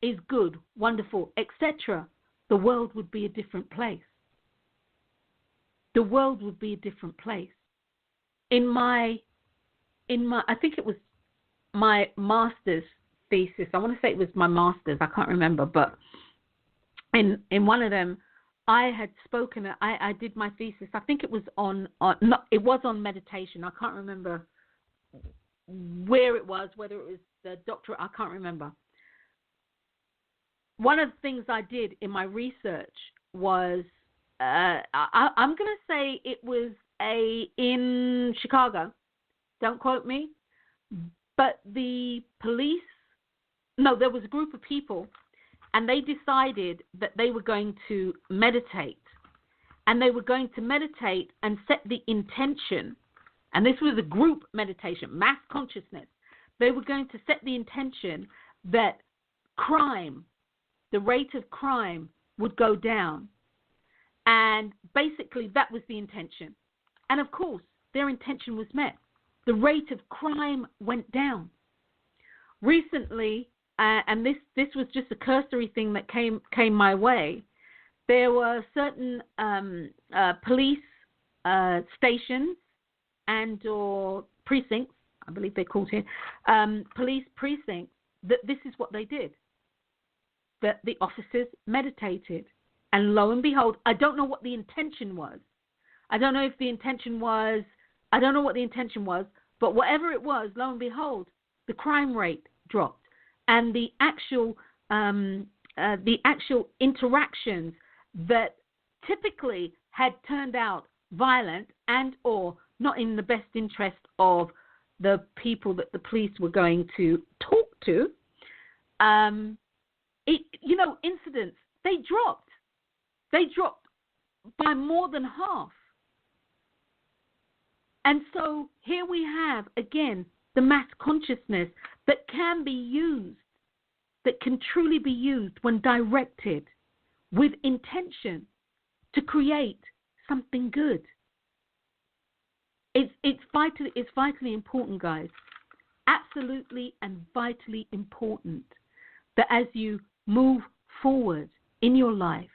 is good, wonderful, etc., the world would be a different place. The world would be a different place. In my I think it was my master's thesis. I want to say it was my master's. I can't remember, but in one of them, I had spoken. I did my thesis. I think it was it was on meditation. I can't remember where it was, whether it was the doctorate. I can't remember. One of the things I did in my research was I'm going to say it was in Chicago. Don't quote me. But the police, there was a group of people, and they decided that they were going to meditate. And they were going to meditate and set the intention. And this was a group meditation, mass consciousness. They were going to set the intention that crime, the rate of crime, would go down. And basically, that was the intention. And of course, their intention was met. The rate of crime went down. Recently, and this was just a cursory thing that came my way, there were certain police stations and or precincts, I believe they're called here, police precincts, that this is what they did. That the officers meditated. And lo and behold, I don't know what the intention was. I don't know what the intention was, but whatever it was, lo and behold, the crime rate dropped. And the actual interactions that typically had turned out violent and or not in the best interest of the people that the police were going to talk to, incidents, they dropped. They dropped by more than half. And so here we have, again, the mass consciousness that can be used, that can truly be used when directed with intention to create something good. It's vitally important, guys. Absolutely and vitally important that as you move forward in your life,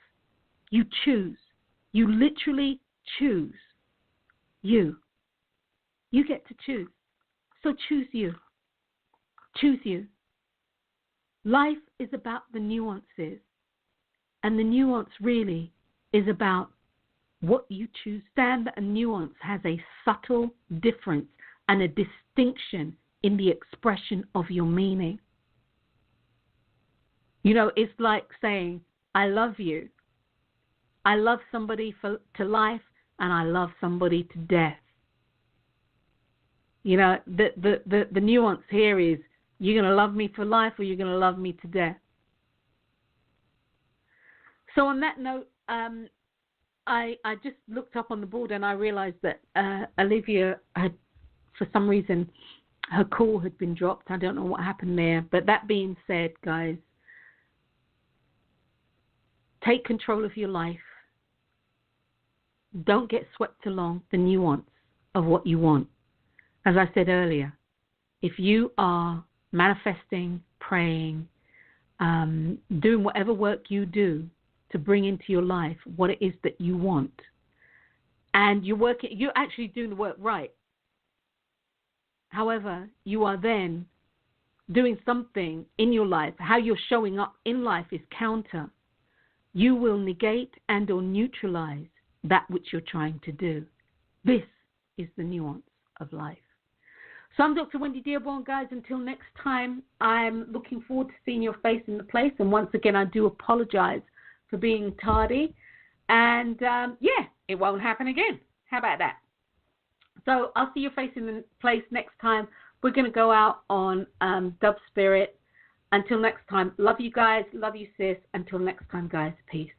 you choose. You literally choose. You get to choose. So choose you. Choose you. Life is about the nuances. And the nuance really is about what you choose. Understand that a nuance has a subtle difference and a distinction in the expression of your meaning. It's like saying, I love you. I love somebody to life, and I love somebody to death. The nuance here is, you're going to love me for life or you're going to love me to death. So on that note, I just looked up on the board and I realized that Olivia had, for some reason, her call had been dropped. I don't know what happened there. But that being said, guys, take control of your life. Don't get swept along the nuance of what you want. As I said earlier, if you are manifesting, praying, doing whatever work you do to bring into your life what it is that you want, and you're actually doing the work right. However, you are then doing something in your life, how you're showing up in life is counter. You will negate and or neutralize that which you're trying to do. This is the nuance of life. So I'm Dr. Wendy Dearborne, guys. Until next time, I'm looking forward to seeing your face in the place. And once again, I do apologize for being tardy. And, it won't happen again. How about that? So I'll see your face in the place next time. We're going to go out on Dub Spirit. Until next time, love you guys. Love you, sis. Until next time, guys. Peace.